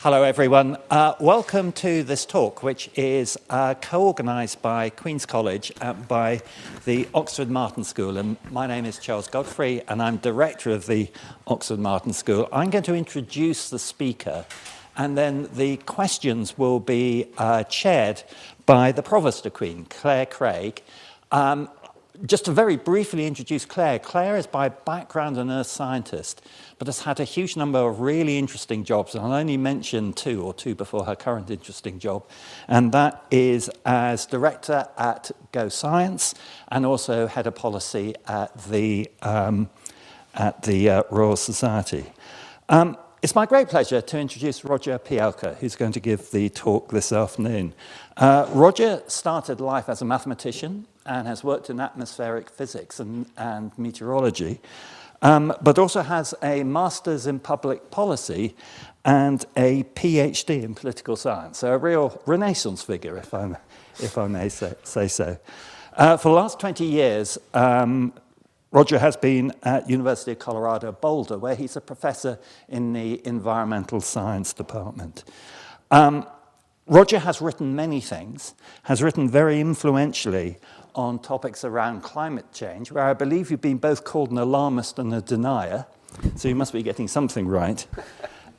Hello, everyone. Welcome to this talk, which is co-organised by Queen's College by the Oxford Martin School. And my name is Charles Godfrey, and I'm director of the Oxford Martin School. I'm going to introduce the speaker, and then the questions will be chaired by the Provost of Queen, Claire Craig. Just to very briefly introduce Claire. Claire is by background an earth scientist, but has had a huge number of really interesting jobs, and I'll only mention two before her current interesting job, and that is as director at Go Science and also head of policy at the Royal Society. It's my great pleasure to introduce Roger Pielke, who's going to give the talk this afternoon. Roger started life as a mathematician and has worked in atmospheric physics and meteorology, but also has a master's in public policy and a PhD in political science. So a real Renaissance figure, if I may say so. For the last 20 years, Roger has been at University of Colorado Boulder, where he's a professor in the environmental science department. Roger has written many things, has written very influentially on topics around climate change, where I believe you've been both called an alarmist and a denier, so you must be getting something right,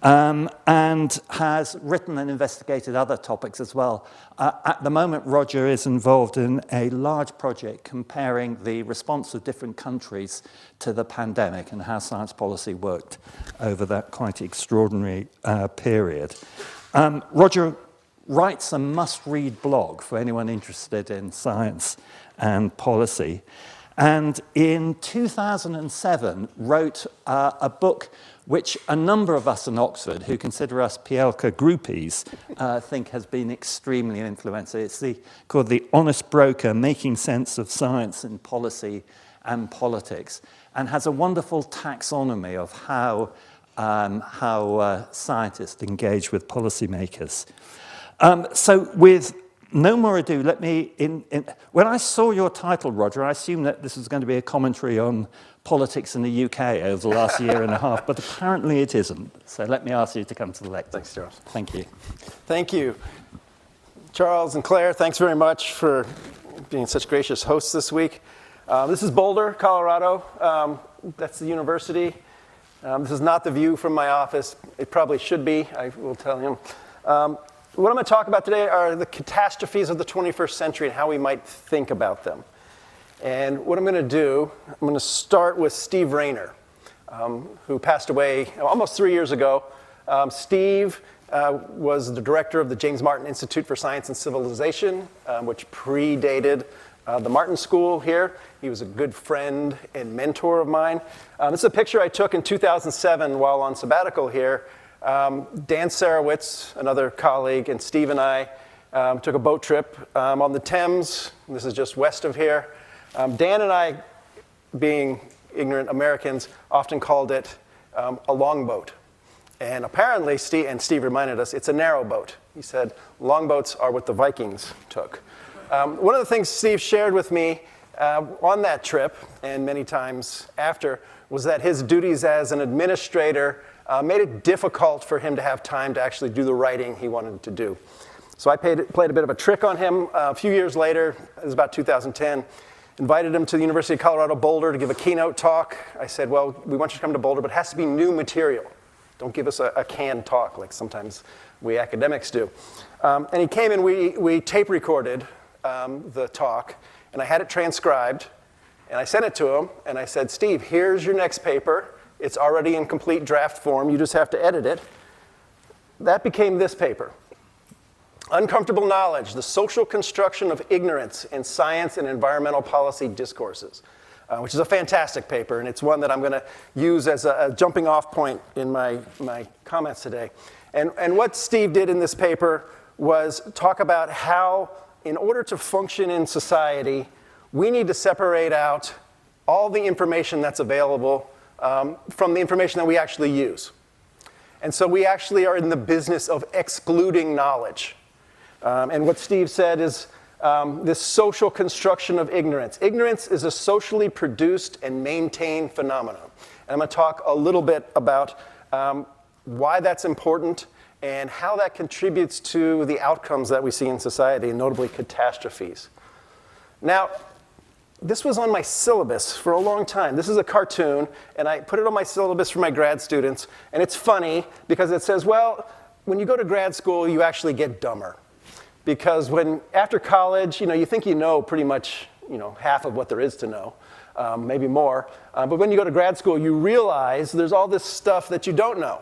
and has written and investigated other topics as well. At the moment, Roger is involved in a large project comparing the response of different countries to the pandemic and how science policy worked over that quite extraordinary period. Roger writes a must-read blog for anyone interested in science and policy. And in 2007, wrote a book which a number of us in Oxford, who consider us Pielke groupies, think has been extremely influential. It's called The Honest Broker, Making Sense of Science and Policy and Politics, and has a wonderful taxonomy of how scientists engage with policymakers. So with no more ado, let me, when I saw your title, Roger, I assumed that this was going to be a commentary on politics in the UK over the last year and a half, but apparently it isn't. So let me ask you to come to the lecture. Thanks, Charles. Thank you. Thank you. Charles and Claire, thanks very much for being such gracious hosts this week. This is Boulder, Colorado. That's the university. This is not the view from my office. It probably should be, I will tell you. What I'm going to talk about today are the catastrophes of the 21st century and how we might think about them. And what I'm going to do, I'm going to start with Steve Raynor, who passed away almost 3 years ago. Steve was the director of the James Martin Institute for Science and Civilization, which predated the Martin School here. He was a good friend and mentor of mine. This is a picture I took in 2007 while on sabbatical here. Dan Sarowitz, another colleague, and Steve and I took a boat trip on the Thames. This is just west of here. Dan and I, being ignorant Americans, often called it a longboat. And apparently, Steve reminded us, it's a narrow boat. He said, longboats are what the Vikings took. One of the things Steve shared with me on that trip, and many times after, was that his duties as an administrator made it difficult for him to have time to actually do the writing he wanted to do. So I played a bit of a trick on him. A few years later, it was about 2010, invited him to the University of Colorado Boulder to give a keynote talk. I said, well, we want you to come to Boulder, but it has to be new material. Don't give us a canned talk like sometimes we academics do. And he came and we tape recorded the talk, and I had it transcribed, and I sent it to him, and I said, Steve, here's your next paper. It's already in complete draft form. You just have to edit it. That became this paper. Uncomfortable Knowledge, the Social Construction of Ignorance in Science and Environmental Policy Discourses, which is a fantastic paper, and it's one that I'm going to use as a jumping off point in my comments today. And what Steve did in this paper was talk about how, in order to function in society, we need to separate out all the information that's available from the information that we actually use. And so we actually are in the business of excluding knowledge. And what Steve said is this social construction of ignorance. Ignorance is a socially produced and maintained phenomenon. And I'm going to talk a little bit about why that's important, and how that contributes to the outcomes that we see in society, and notably catastrophes. Now, this was on my syllabus for a long time. This is a cartoon, and I put it on my syllabus for my grad students, and it's funny because it says, well, when you go to grad school, you actually get dumber. Because after college, you think you know pretty much, half of what there is to know, maybe more. But when you go to grad school, you realize there's all this stuff that you don't know.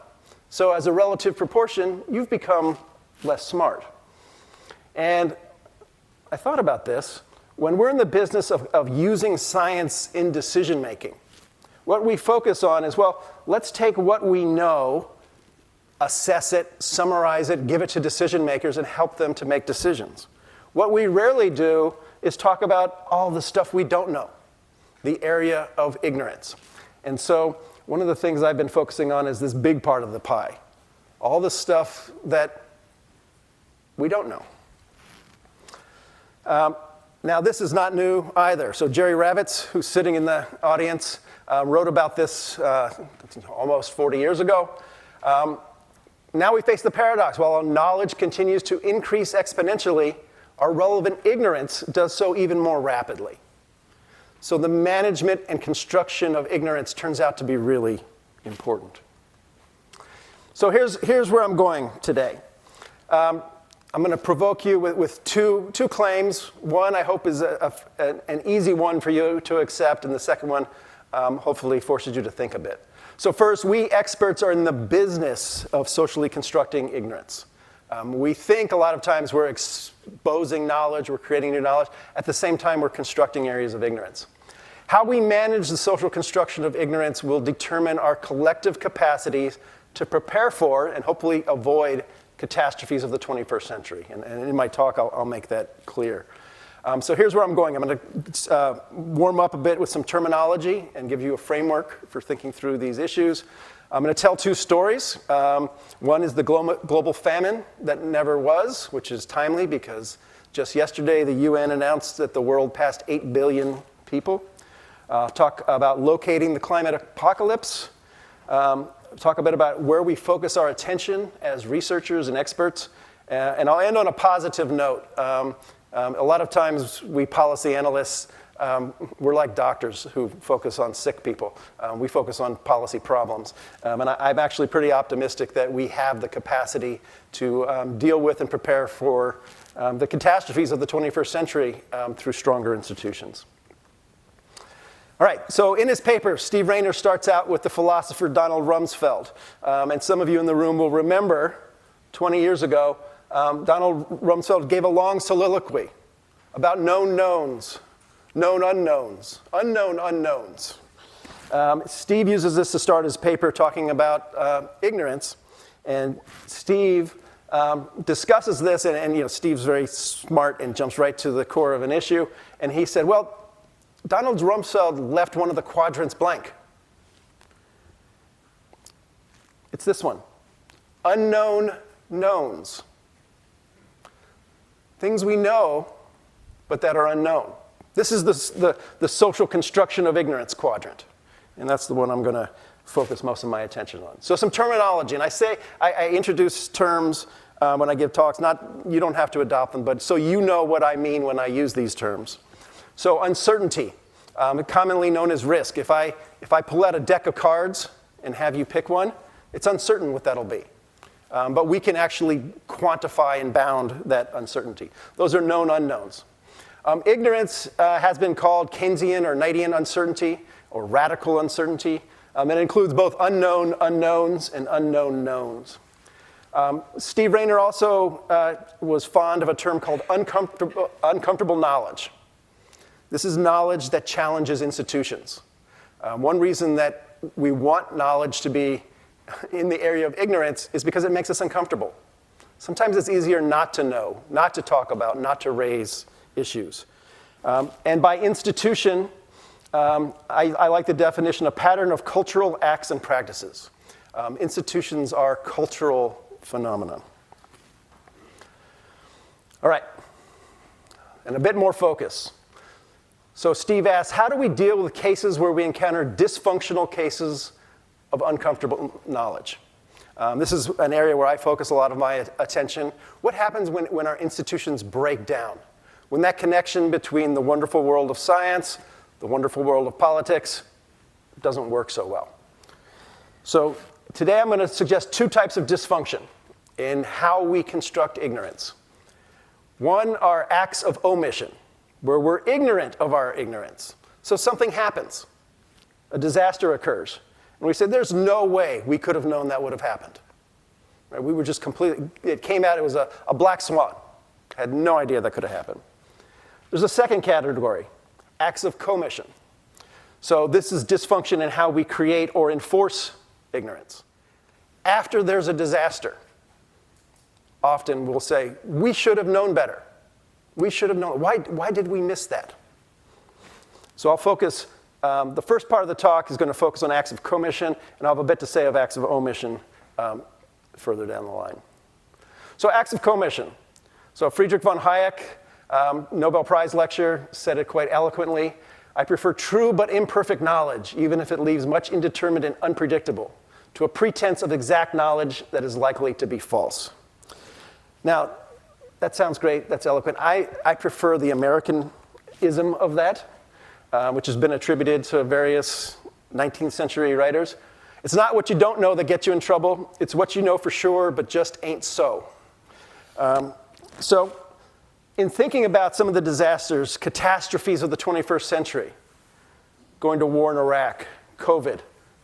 So as a relative proportion, you've become less smart. And I thought about this. When we're in the business of using science in decision making, what we focus on is, well, let's take what we know, assess it, summarize it, give it to decision makers, and help them to make decisions. What we rarely do is talk about all the stuff we don't know, the area of ignorance. And so one of the things I've been focusing on is this big part of the pie, all the stuff that we don't know. Now, this is not new either. So Jerry Ravitz, who's sitting in the audience, wrote about this almost 40 years ago. Now we face the paradox. While our knowledge continues to increase exponentially, our relevant ignorance does so even more rapidly. So the management and construction of ignorance turns out to be really important. So here's where I'm going today. I'm going to provoke you with two claims. One, I hope, is an easy one for you to accept, and the second one hopefully forces you to think a bit. So first, we experts are in the business of socially constructing ignorance. We think a lot of times we're exposing knowledge, we're creating new knowledge. At the same time, we're constructing areas of ignorance. How we manage the social construction of ignorance will determine our collective capacities to prepare for and hopefully avoid catastrophes of the 21st century. And in my talk, I'll make that clear. So here's where I'm going. I'm going to warm up a bit with some terminology and give you a framework for thinking through these issues. I'm going to tell two stories. One is the global famine that never was, which is timely because just yesterday the UN announced that the world passed 8 billion people. Talk about locating the climate apocalypse. Talk a bit about where we focus our attention as researchers and experts. And I'll end on a positive note. A lot of times we policy analysts, we're like doctors who focus on sick people. We focus on policy problems. And I'm actually pretty optimistic that we have the capacity to deal with and prepare for the catastrophes of the 21st century through stronger institutions. All right, so in his paper, Steve Raynor starts out with the philosopher Donald Rumsfeld. And some of you in the room will remember 20 years ago, Donald Rumsfeld gave a long soliloquy about known knowns, known unknowns, unknown unknowns. Steve uses this to start his paper talking about ignorance. And Steve discusses this, and Steve's very smart and jumps right to the core of an issue. And he said, well, Donald Rumsfeld left one of the quadrants blank. It's this one, unknown knowns. Things we know, but that are unknown. This is the social construction of ignorance quadrant. And that's the one I'm going to focus most of my attention on. So some terminology. And I introduce terms when I give talks. You don't have to adopt them, but so you know what I mean when I use these terms. So uncertainty, commonly known as risk. If I pull out a deck of cards and have you pick one, it's uncertain what that'll be. But we can actually quantify and bound that uncertainty. Those are known unknowns. Ignorance has been called Keynesian or Knightian uncertainty or radical uncertainty. It includes both unknown unknowns and unknown knowns. Steve Raynor also was fond of a term called uncomfortable knowledge. This is knowledge that challenges institutions. One reason that we want knowledge to be in the area of ignorance is because it makes us uncomfortable. Sometimes it's easier not to know, not to talk about, not to raise issues. And by institution, I like the definition, a pattern of cultural acts and practices. Institutions are cultural phenomena. All right, and a bit more focus. So Steve asks, how do we deal with cases where we encounter dysfunctional cases of uncomfortable knowledge? This is an area where I focus a lot of my attention. What happens when our institutions break down? When that connection between the wonderful world of science, the wonderful world of politics, doesn't work so well. So today I'm going to suggest two types of dysfunction in how we construct ignorance. One are acts of omission, where we're ignorant of our ignorance. So something happens. A disaster occurs. And we say, there's no way we could have known that would have happened. Right? We were just completely, it came out, it was a black swan. Had no idea that could have happened. There's a second category, acts of commission. So this is dysfunction in how we create or enforce ignorance. After there's a disaster, often we'll say, we should have known better. We should have known. Why did we miss that? So I'll focus, the first part of the talk is going to focus on acts of commission, and I'll have a bit to say of acts of omission further down the line. So acts of commission. So Friedrich von Hayek, Nobel Prize lecturer, said it quite eloquently. I prefer true but imperfect knowledge, even if it leaves much indeterminate and unpredictable, to a pretense of exact knowledge that is likely to be false. Now, that sounds great, that's eloquent. I prefer the Americanism of that, which has been attributed to various 19th century writers. It's not what you don't know that gets you in trouble, it's what you know for sure, but just ain't so. So, in thinking about some of the disasters, catastrophes of the 21st century, going to war in Iraq, COVID,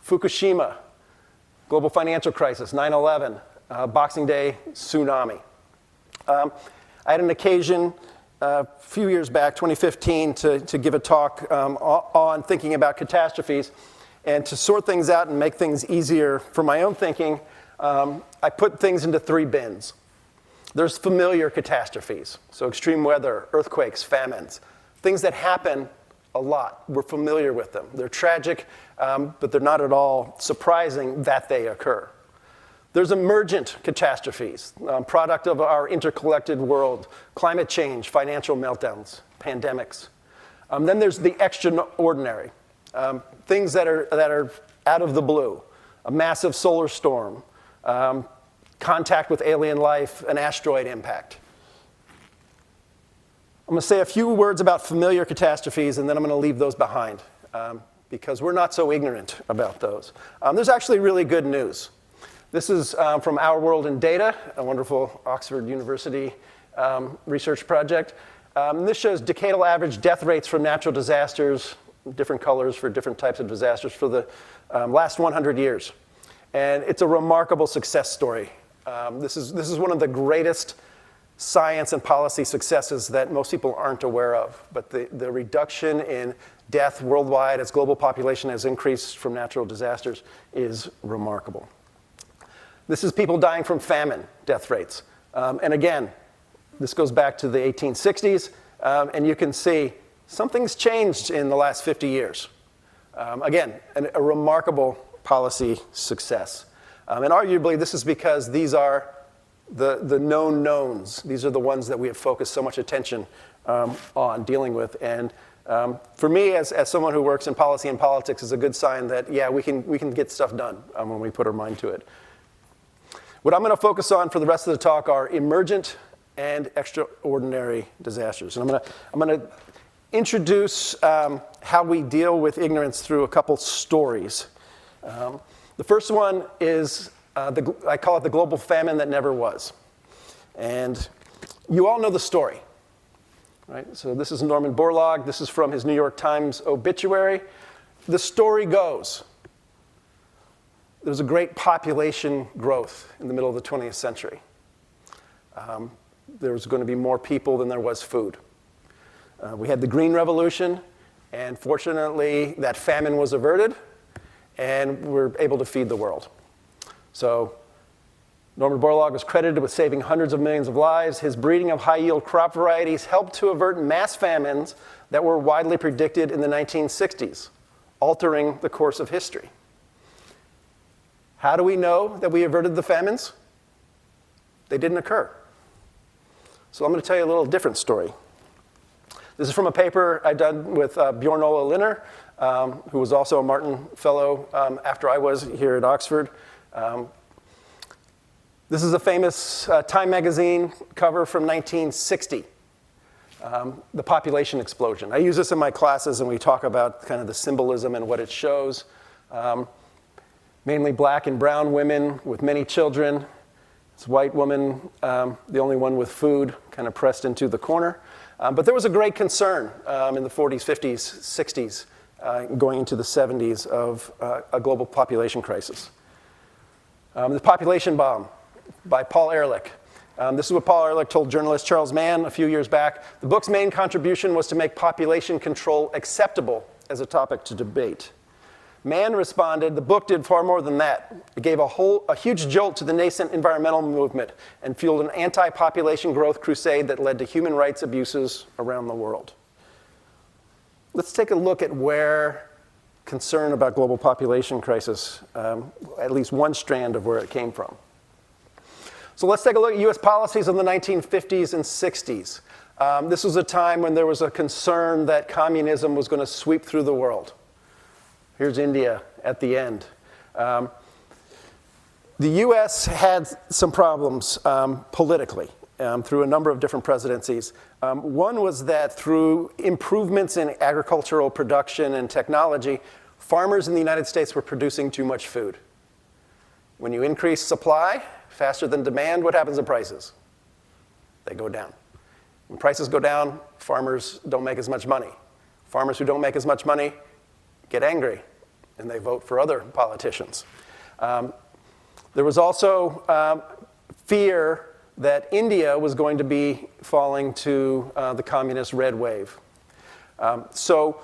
Fukushima, global financial crisis, 9/11, Boxing Day, tsunami. I had an occasion a few years back, 2015, to give a talk on thinking about catastrophes. And to sort things out and make things easier for my own thinking, I put things into three bins. There's familiar catastrophes, so extreme weather, earthquakes, famines, things that happen a lot. We're familiar with them. They're tragic, but they're not at all surprising that they occur. There's emergent catastrophes, product of our interconnected world, climate change, financial meltdowns, pandemics. Then there's the extraordinary, things that are out of the blue, a massive solar storm, contact with alien life, an asteroid impact. I'm going to say a few words about familiar catastrophes, and then I'm going to leave those behind, because we're not so ignorant about those. There's actually really good news. This is from Our World in Data, a wonderful Oxford University research project. This shows decadal average death rates from natural disasters, different colors for different types of disasters for the last 100 years. And it's a remarkable success story. This is one of the greatest science and policy successes that most people aren't aware of. But the reduction in death worldwide as global population has increased from natural disasters is remarkable. This is people dying from famine death rates. And again, this goes back to the 1860s, and you can see something's changed in the last 50 years. Again, a remarkable policy success. And arguably, this is because these are the known knowns. These are the ones that we have focused so much attention on dealing with. And for me, as someone who works in policy and politics, is a good sign that, yeah, we can get stuff done when we put our mind to it. What I'm going to focus on for the rest of the talk are emergent and extraordinary disasters. And I'm going to introduce how we deal with ignorance through a couple stories. The first one is, I call it the global famine that never was. And you all know the story, right? So this is Norman Borlaug. This is from his New York Times obituary. The story goes, there was a great population growth in the middle of the 20th century. There was going to be more people than there was food. We had the Green Revolution, and fortunately, that famine was averted, and we're able to feed the world. So Norman Borlaug was credited with saving hundreds of millions of lives. His breeding of high-yield crop varieties helped to avert mass famines that were widely predicted in the 1960s, altering the course of history. How do we know that we averted the famines? They didn't occur. So I'm going to tell you a little different story. This is from a paper I done with Bjorn Ola Linner, who was also a Martin Fellow after I was here at Oxford. This is a famous Time magazine cover from 1960, the population explosion. I use this in my classes, and we talk about kind of the symbolism and what it shows. Mainly black and brown women with many children. This white woman, the only one with food, kind of pressed into the corner. But there was a great concern in the 40s, 50s, 60s, going into the 70s of a global population crisis. The Population Bomb by Paul Ehrlich. This is what Paul Ehrlich told journalist Charles Mann a few years back. The book's main contribution was to make population control acceptable as a topic to debate. Mann responded, the book did far more than that. It gave a huge jolt to the nascent environmental movement and fueled an anti-population growth crusade that led to human rights abuses around the world. Let's take a look at where concern about global population crisis, at least one strand of where it came from. So let's take a look at US policies in the 1950s and 60s. This was a time when there was a concern that communism was going to sweep through the world. Here's India at the end. The US had some problems politically through a number of different presidencies. One was that through improvements in agricultural production and technology, farmers in the United States were producing too much food. When you increase supply faster than demand, what happens to prices? They go down. When prices go down, farmers don't make as much money. Farmers who don't make as much money get angry, and they vote for other politicians. There was also fear that India was going to be falling to the communist red wave. So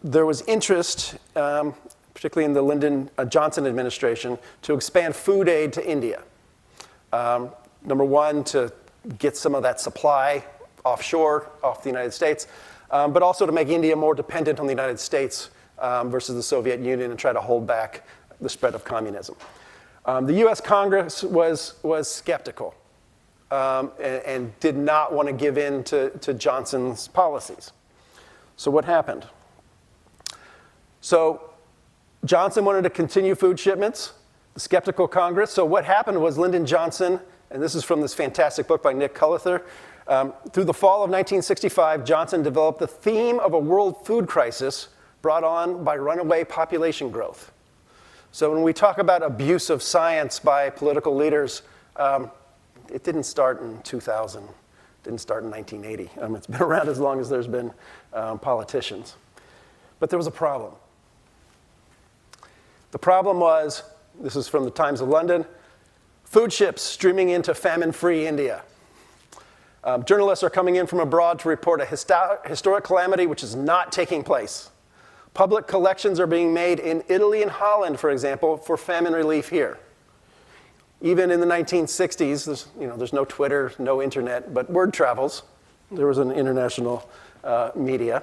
there was interest, particularly in the Lyndon Johnson administration, to expand food aid to India. Number one, to get some of that supply offshore, off the United States, but also to make India more dependent on the United States versus the Soviet Union and try to hold back the spread of communism. The US Congress was skeptical and did not want to give in to Johnson's policies. So what happened? So Johnson wanted to continue food shipments, the skeptical Congress. So what happened was Lyndon Johnson, and this is from this fantastic book by Nick Cullither, through the fall of 1965, Johnson developed the theme of a world food crisis brought on by runaway population growth. So when we talk about abuse of science by political leaders, it didn't start in 2000, didn't start in 1980. It's been around as long as there's been politicians. But there was a problem. The problem was, this is from the Times of London, food ships streaming into famine-free India. Journalists are coming in from abroad to report a historic calamity which is not taking place. Public collections are being made in Italy and Holland, for example, for famine relief here. Even in the 1960s, there's no Twitter, no internet, but word travels. There was an international media.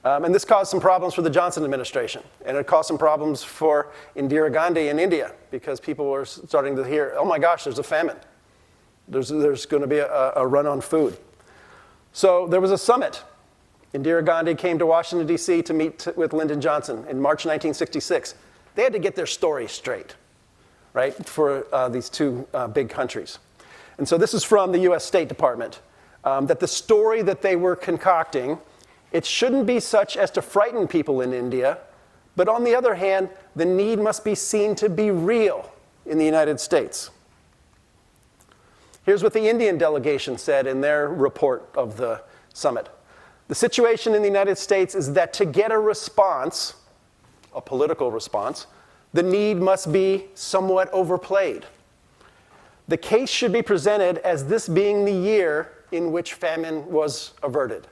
And this caused some problems for the Johnson administration. And it caused some problems for Indira Gandhi in India, because people were starting to hear, oh my gosh, there's a famine. There's going to be a run on food. So there was a summit. Indira Gandhi came to Washington, D.C. to meet with Lyndon Johnson in March 1966. They had to get their story straight, right, for these two big countries. And so this is from the U.S. State Department, that the story that they were concocting, it shouldn't be such as to frighten people in India, but on the other hand, the need must be seen to be real in the United States. Here's what the Indian delegation said in their report of the summit. The situation in the United States is that to get a response, a political response, the need must be somewhat overplayed. The case should be presented as this being the year in which famine was averted.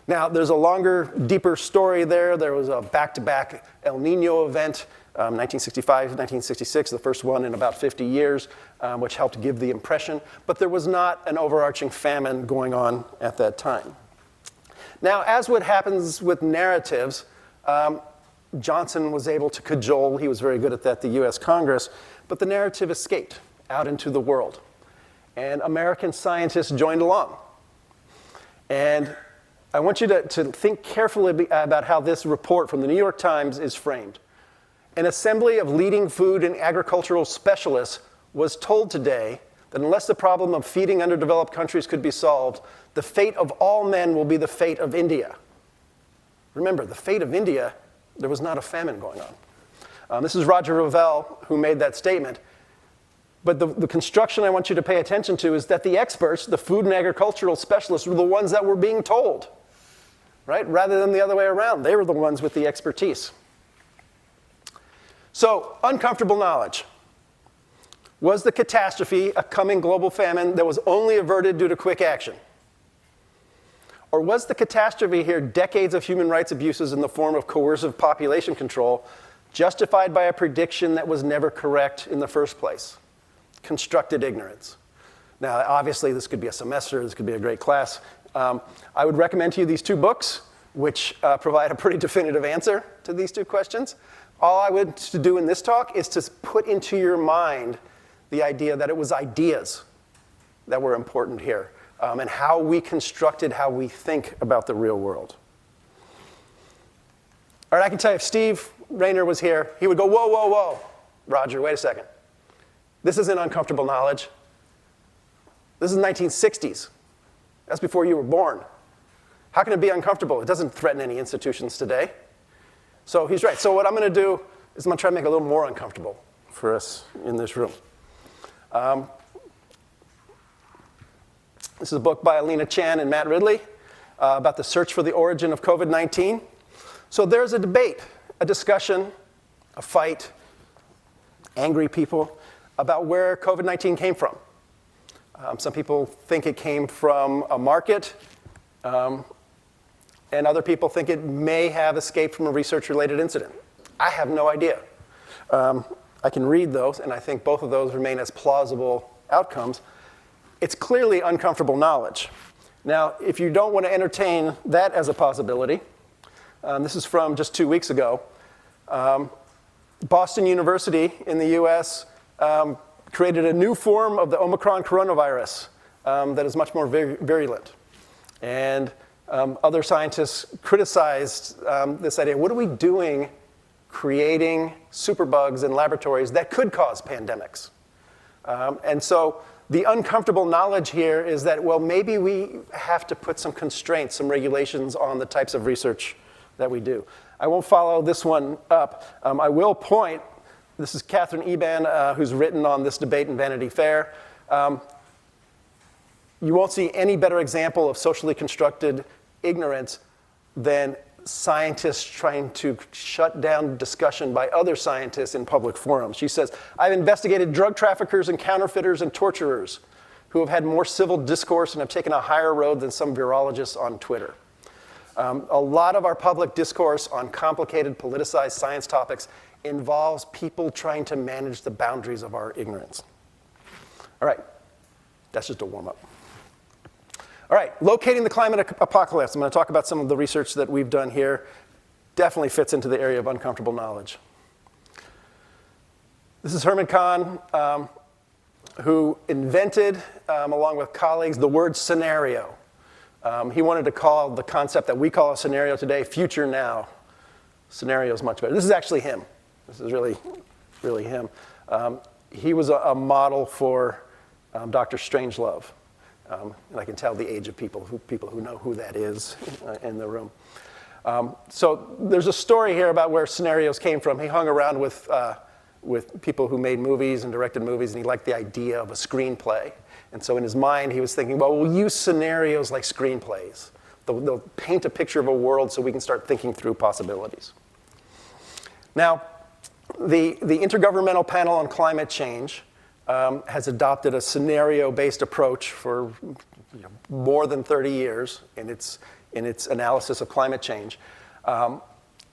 Now, there's a longer, deeper story there. There was a back-to-back El Nino event, 1965, 1966, the first one in about 50 years, which helped give the impression. But there was not an overarching famine going on at that time. Now, as what happens with narratives, Johnson was able to cajole, he was very good at that, the US Congress, but the narrative escaped out into the world. And American scientists joined along. And I want you to think carefully about how this report from the New York Times is framed. An assembly of leading food and agricultural specialists was told today that unless the problem of feeding underdeveloped countries could be solved, the fate of all men will be the fate of India. Remember, the fate of India, there was not a famine going on. This is Roger Revelle who made that statement. But the construction I want you to pay attention to is that the experts, the food and agricultural specialists, were the ones that were being told, right? Rather than the other way around. They were the ones with the expertise. So, uncomfortable knowledge. Was the catastrophe a coming global famine that was only averted due to quick action? Or was the catastrophe here decades of human rights abuses in the form of coercive population control justified by a prediction that was never correct in the first place? Constructed ignorance. Now, obviously, this could be a semester. This could be a great class. I would recommend to you these two books, which provide a pretty definitive answer to these two questions. All I would to do in this talk is to put into your mind the idea that it was ideas that were important here, and how we constructed how we think about the real world. All right, I can tell you, if Steve Raynor was here, he would go, whoa, whoa, whoa. Roger, wait a second. This isn't uncomfortable knowledge. This is 1960s. That's before you were born. How can it be uncomfortable? It doesn't threaten any institutions today. So he's right. So what I'm going to do is I'm going to try to make it a little more uncomfortable for us in this room. This is a book by Alina Chan and Matt Ridley about the search for the origin of COVID-19. So there's a debate, a discussion, a fight, angry people about where COVID-19 came from. Some people think it came from a market, and other people think it may have escaped from a research-related incident. I have no idea. I can read those, and I think both of those remain as plausible outcomes. It's clearly uncomfortable knowledge. Now, if you don't want to entertain that as a possibility, this is from just 2 weeks ago. Boston University in the US created a new form of the Omicron coronavirus that is much more virulent. And other scientists criticized this idea. What are we doing creating superbugs in laboratories that could cause pandemics? And so the uncomfortable knowledge here is that, well, maybe we have to put some constraints, some regulations on the types of research that we do. I won't follow this one up. I will point, this is Catherine Eban, who's written on this debate in Vanity Fair. You won't see any better example of socially constructed ignorance than scientists trying to shut down discussion by other scientists in public forums. She says, I've investigated drug traffickers and counterfeiters and torturers who have had more civil discourse and have taken a higher road than some virologists on Twitter. A lot of our public discourse on complicated, politicized science topics involves people trying to manage the boundaries of our ignorance. All right, that's just a warm-up. All right, locating the climate apocalypse. I'm going to talk about some of the research that we've done here. Definitely fits into the area of uncomfortable knowledge. This is Herman Kahn, who invented, along with colleagues, the word scenario. He wanted to call the concept that we call a scenario today future now. Scenario is much better. This is actually him. This is really, really him. He was a model for Dr. Strangelove. And I can tell the age of people who know who that is in the room. So there's a story here about where scenarios came from. He hung around with people who made movies and directed movies, and he liked the idea of a screenplay. And so in his mind, he was thinking, well, we'll use scenarios like screenplays. They'll paint a picture of a world so we can start thinking through possibilities. Now, the Intergovernmental Panel on Climate Change has adopted a scenario-based approach for more than 30 years in its analysis of climate change. And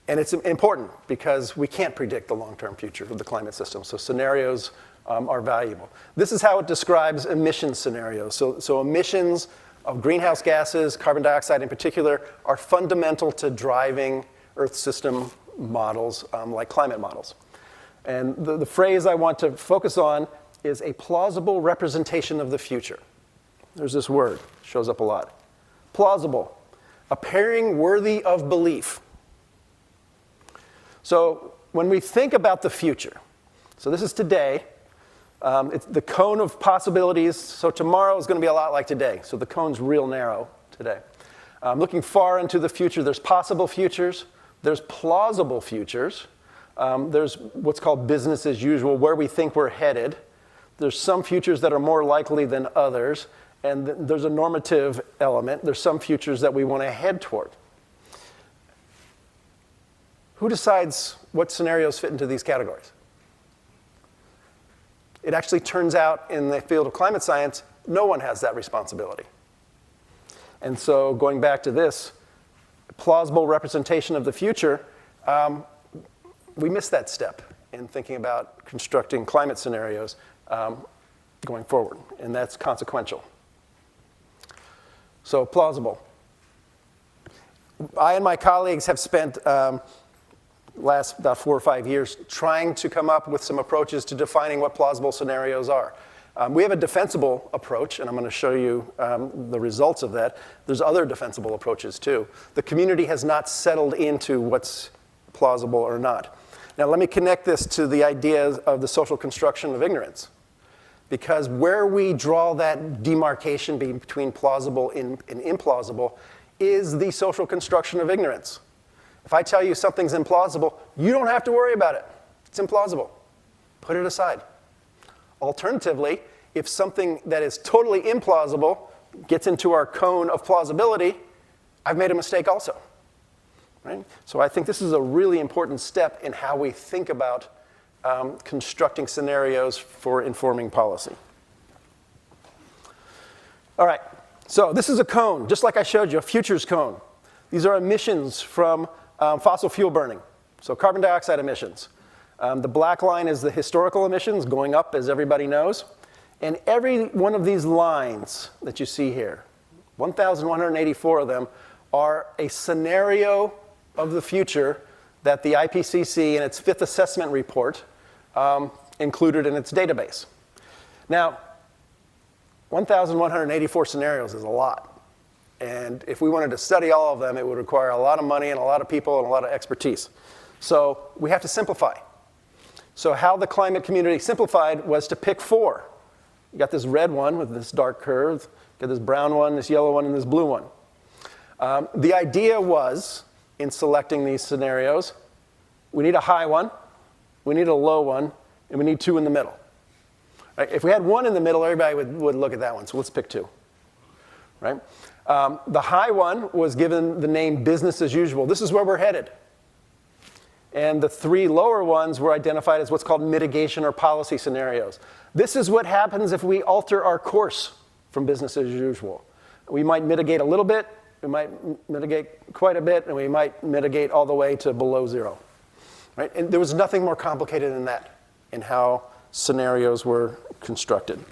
it's important because we can't predict the long-term future of the climate system, so scenarios are valuable. This is how it describes emission scenarios. So emissions of greenhouse gases, carbon dioxide in particular, are fundamental to driving Earth system models like climate models. And the phrase I want to focus on is a plausible representation of the future. There's this word, shows up a lot. Plausible, appearing worthy of belief. So when we think about the future, so this is today, It's the cone of possibilities. So tomorrow is going to be a lot like today. So the cone's real narrow today. Looking far into the future, there's possible futures. There's plausible futures. There's what's called business as usual, where we think we're headed. There's some futures that are more likely than others. And there's a normative element. There's some futures that we want to head toward. Who decides what scenarios fit into these categories? It actually turns out in the field of climate science, no one has that responsibility. And so going back to this plausible representation of the future, we missed that step in thinking about constructing climate scenarios going forward, and that's consequential. So plausible. I and my colleagues have spent last about 4 or 5 years trying to come up with some approaches to defining what plausible scenarios are. We have a defensible approach, and I'm going to show you the results of that. There's other defensible approaches too. The community has not settled into what's plausible or not. Now let me connect this to the idea of the social construction of ignorance. Because where we draw that demarcation between plausible and implausible is the social construction of ignorance. If I tell you something's implausible, you don't have to worry about it. It's implausible. Put it aside. Alternatively, if something that is totally implausible gets into our cone of plausibility, I've made a mistake also. Right? So I think this is a really important step in how we think about constructing scenarios for informing policy. All right, so this is a cone, just like I showed you, a futures cone. These are emissions from fossil fuel burning, so carbon dioxide emissions. The black line is the historical emissions going up, as everybody knows. And every one of these lines that you see here, 1,184 of them, are a scenario of the future that the IPCC in its 5th assessment report included in its database. Now, 1,184 scenarios is a lot. And if we wanted to study all of them, it would require a lot of money and a lot of people and a lot of expertise. So we have to simplify. So how the climate community simplified was to pick 4. You got this red one with this dark curve, you got this brown one, this yellow one, and this blue one. The idea was, in selecting these scenarios, we need a high one, we need a low one, and we need 2 in the middle. Right? If we had 1 in the middle, everybody would look at that one, so let's pick 2. Right? The high one was given the name business as usual. This is where we're headed. And the 3 lower ones were identified as what's called mitigation or policy scenarios. This is what happens if we alter our course from business as usual. We might mitigate a little bit, we might mitigate quite a bit, and we might mitigate all the way to below 0. Right? And there was nothing more complicated than that in how scenarios were constructed.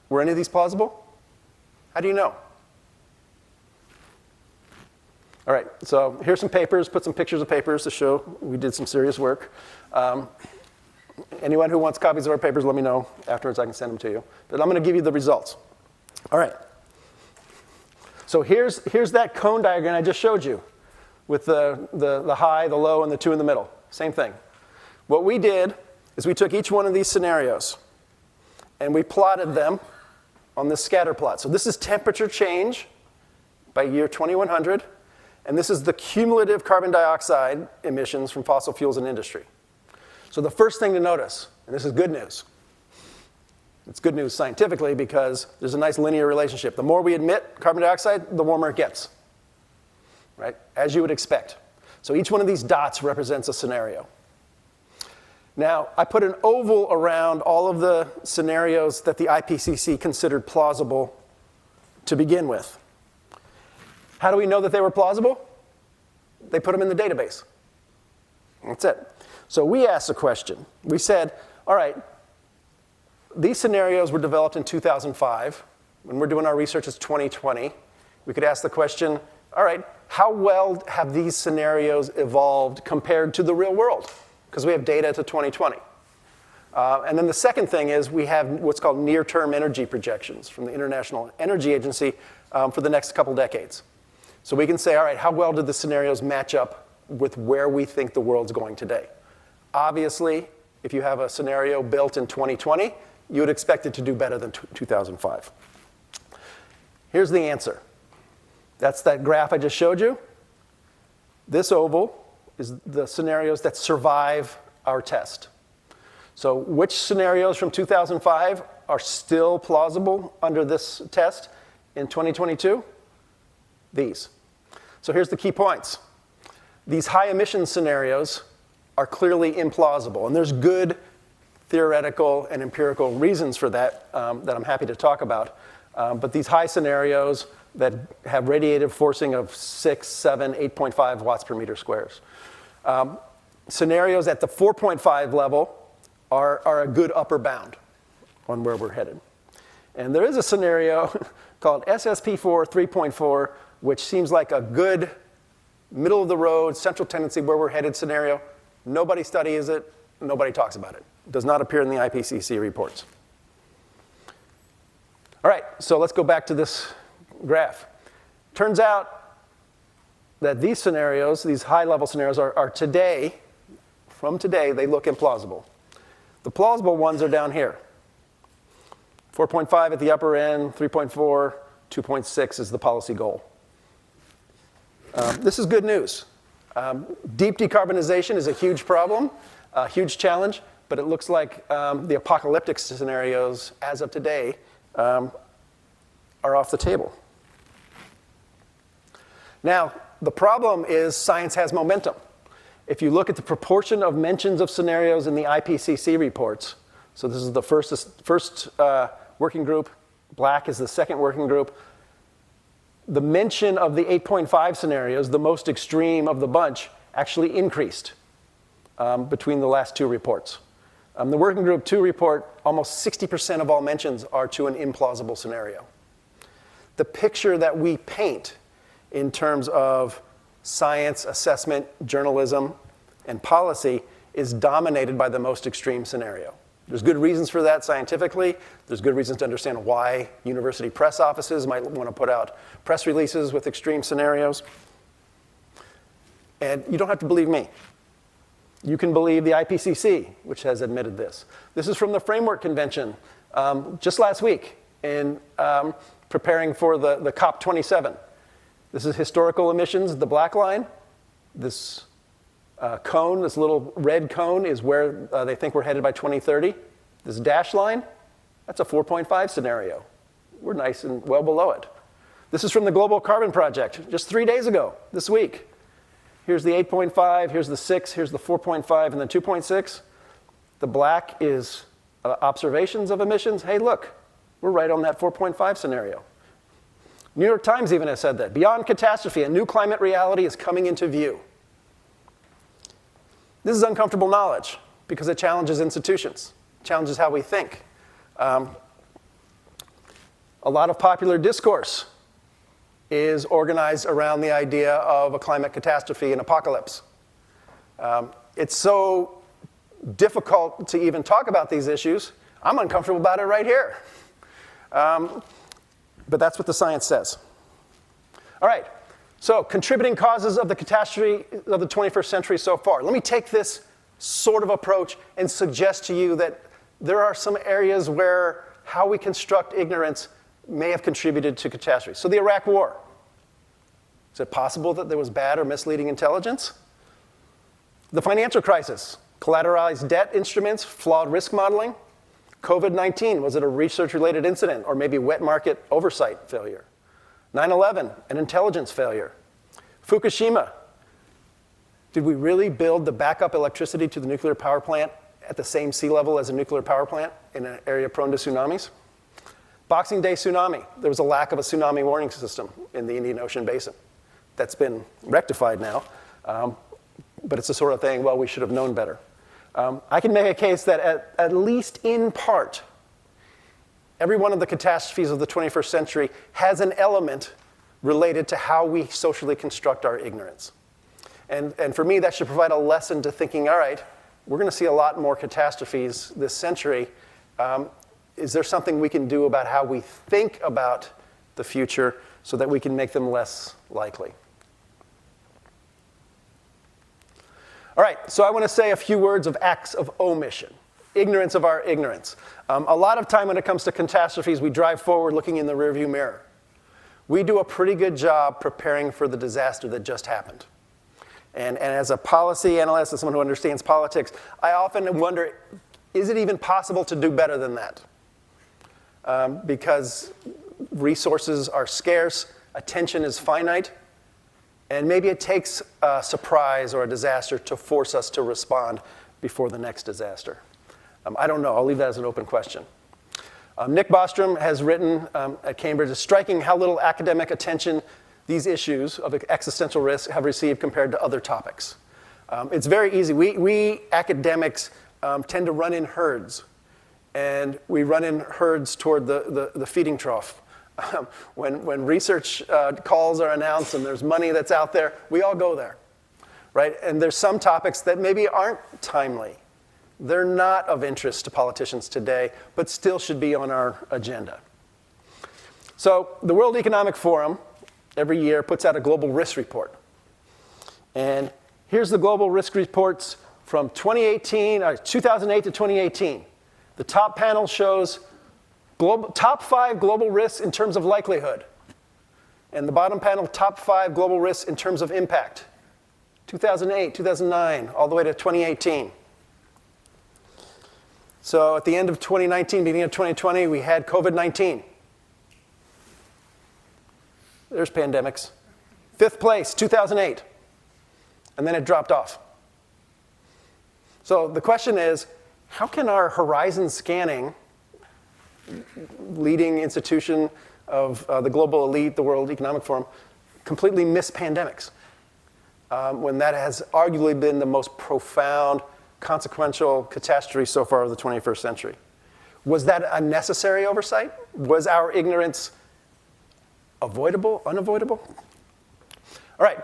Were any of these plausible? How do you know? All right, so here's some papers, put some pictures of papers to show we did some serious work. Anyone who wants copies of our papers, let me know afterwards, I can send them to you. But I'm going to give you the results. All right. So here's that cone diagram I just showed you with the high, the low, and the 2 in the middle. Same thing. What we did is we took each one of these scenarios and we plotted them on this scatter plot. So this is temperature change by year 2100, and this is the cumulative carbon dioxide emissions from fossil fuels in industry. So the first thing to notice, and this is good news, it's good news scientifically because there's a nice linear relationship. The more we emit carbon dioxide, the warmer it gets, right? As you would expect. So each one of these dots represents a scenario. Now, I put an oval around all of the scenarios that the IPCC considered plausible to begin with. How do we know that they were plausible? They put them in the database. That's it. So we asked a question. We said, all right, these scenarios were developed in 2005. When we're doing our research, it's 2020. We could ask the question, all right, how well have these scenarios evolved compared to the real world? Because we have data to 2020. And then the second thing is we have what's called near-term energy projections from the International Energy Agency for the next couple decades. So we can say, all right, how well did the scenarios match up with where we think the world's going today? Obviously, if you have a scenario built in 2020, you would expect it to do better than 2005. Here's the answer. That's that graph I just showed you. This oval is the scenarios that survive our test. So which scenarios from 2005 are still plausible under this test in 2022? These. So here's the key points. These high emission scenarios are clearly implausible, and there's good theoretical and empirical reasons for that that I'm happy to talk about. But these high scenarios that have radiative forcing of 6, 7, 8.5 watts per meter squares. Scenarios at the 4.5 level are a good upper bound on where we're headed. And there is a scenario called SSP4 3.4, which seems like a good middle of the road, central tendency where we're headed scenario. Nobody studies it, nobody talks about it. It does not appear in the IPCC reports. All right, so let's go back to this graph. Turns out that these scenarios, these high-level scenarios, are today, from today, they look implausible. The plausible ones are down here. 4.5 at the upper end, 3.4, 2.6 is the policy goal. This is good news. Deep decarbonization is a huge problem, a huge challenge, but it looks like the apocalyptic scenarios, as of today, are off the table. Now, the problem is science has momentum. If you look at the proportion of mentions of scenarios in the IPCC reports, so this is the first working group, black is the second working group, the mention of the 8.5 scenarios, the most extreme of the bunch, actually increased between the last two reports. The Working Group 2 report, almost 60% of all mentions are to an implausible scenario. The picture that we paint in terms of science, assessment, journalism, and policy is dominated by the most extreme scenario. There's good reasons for that scientifically. There's good reasons to understand why university press offices might want to put out press releases with extreme scenarios. And you don't have to believe me. You can believe the IPCC, which has admitted this. This is from the Framework Convention just last week in preparing for the COP27. This is historical emissions, the black line. This cone, this little red cone, is where they think we're headed by 2030. This dash line, that's a 4.5 scenario. We're nice and well below it. This is from the Global Carbon Project, just 3 days ago, this week. Here's the 8.5, here's the 6, here's the 4.5, and the 2.6. The black is observations of emissions. Hey, look, we're right on that 4.5 scenario. New York Times even has said that. Beyond catastrophe, a new climate reality is coming into view. This is uncomfortable knowledge because it challenges institutions, challenges how we think. A lot of popular discourse is organized around the idea of a climate catastrophe and apocalypse. It's so difficult to even talk about these issues. I'm uncomfortable about it right here. But that's what the science says. All right, so contributing causes of the catastrophe of the 21st century so far. Let me take this sort of approach and suggest to you that there are some areas where how we construct ignorance may have contributed to catastrophe. So the Iraq War. Is it possible that there was bad or misleading intelligence? The financial crisis, collateralized debt instruments, flawed risk modeling. COVID-19, was it a research-related incident or maybe wet market oversight failure? 9/11, an intelligence failure. Fukushima, did we really build the backup electricity to the nuclear power plant at the same sea level as a nuclear power plant in an area prone to tsunamis? Boxing Day tsunami, there was a lack of a tsunami warning system in the Indian Ocean basin. That's been rectified now, but it's the sort of thing, well, we should have known better. I can make a case that at least in part, every one of the catastrophes of the 21st century has an element related to how we socially construct our ignorance. And for me, that should provide a lesson to thinking, all right, we're going to see a lot more catastrophes this century. Is there something we can do about how we think about the future so that we can make them less likely? All right, so I want to say a few words of acts of omission, ignorance of our ignorance. A lot of time when it comes to catastrophes, we drive forward looking in the rearview mirror. We do a pretty good job preparing for the disaster that just happened. And as a policy analyst, as someone who understands politics, I often wonder, is it even possible to do better than that? Because resources are scarce, attention is finite, and maybe it takes a surprise or a disaster to force us to respond before the next disaster. I don't know. I'll leave that as an open question. Nick Bostrom has written at Cambridge, it's striking how little academic attention these issues of existential risk have received compared to other topics. It's very easy. We academics tend to run in herds, and we run in herds toward the feeding trough. When research calls are announced and there's money that's out there, we all go there, right? And there's some topics that maybe aren't timely. They're not of interest to politicians today, but still should be on our agenda. So the World Economic Forum every year puts out a global risk report. And here's the global risk reports from 2008 to 2018. The top panel shows top 5 global risks in terms of likelihood. And the bottom panel, top 5 global risks in terms of impact. 2008, 2009, all the way to 2018. So at the end of 2019, beginning of 2020, we had COVID-19. There's pandemics. 5th place, 2008. And then it dropped off. So the question is, how can our horizon scanning, leading institution of the global elite, the World Economic Forum, completely miss pandemics? When that has arguably been the most profound, consequential catastrophe so far of the 21st century. Was that a necessary oversight? Was our ignorance avoidable, unavoidable? All right,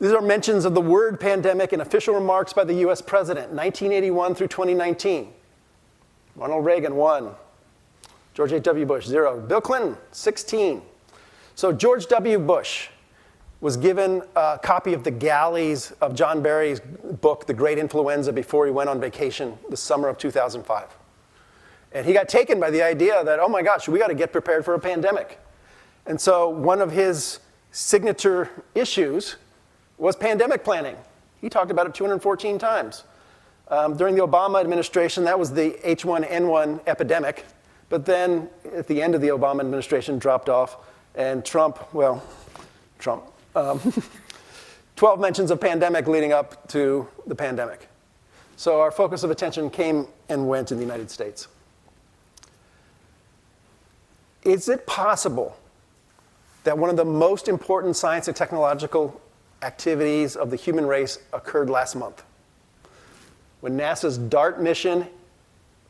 these are mentions of the word pandemic in official remarks by the US president, 1981 through 2019. Ronald Reagan, 1. George H.W. Bush, 0. Bill Clinton, 16. So George W. Bush was given a copy of the galleys of John Barry's book, The Great Influenza, before he went on vacation the summer of 2005. And he got taken by the idea that, oh my gosh, we got to get prepared for a pandemic. And so one of his signature issues was pandemic planning. He talked about it 214 times. During the Obama administration, that was the H1N1 epidemic. But then at the end of the Obama administration, dropped off. And Trump. 12 mentions of pandemic leading up to the pandemic. So our focus of attention came and went in the United States. Is it possible that one of the most important science and technological activities of the human race occurred last month, when NASA's DART mission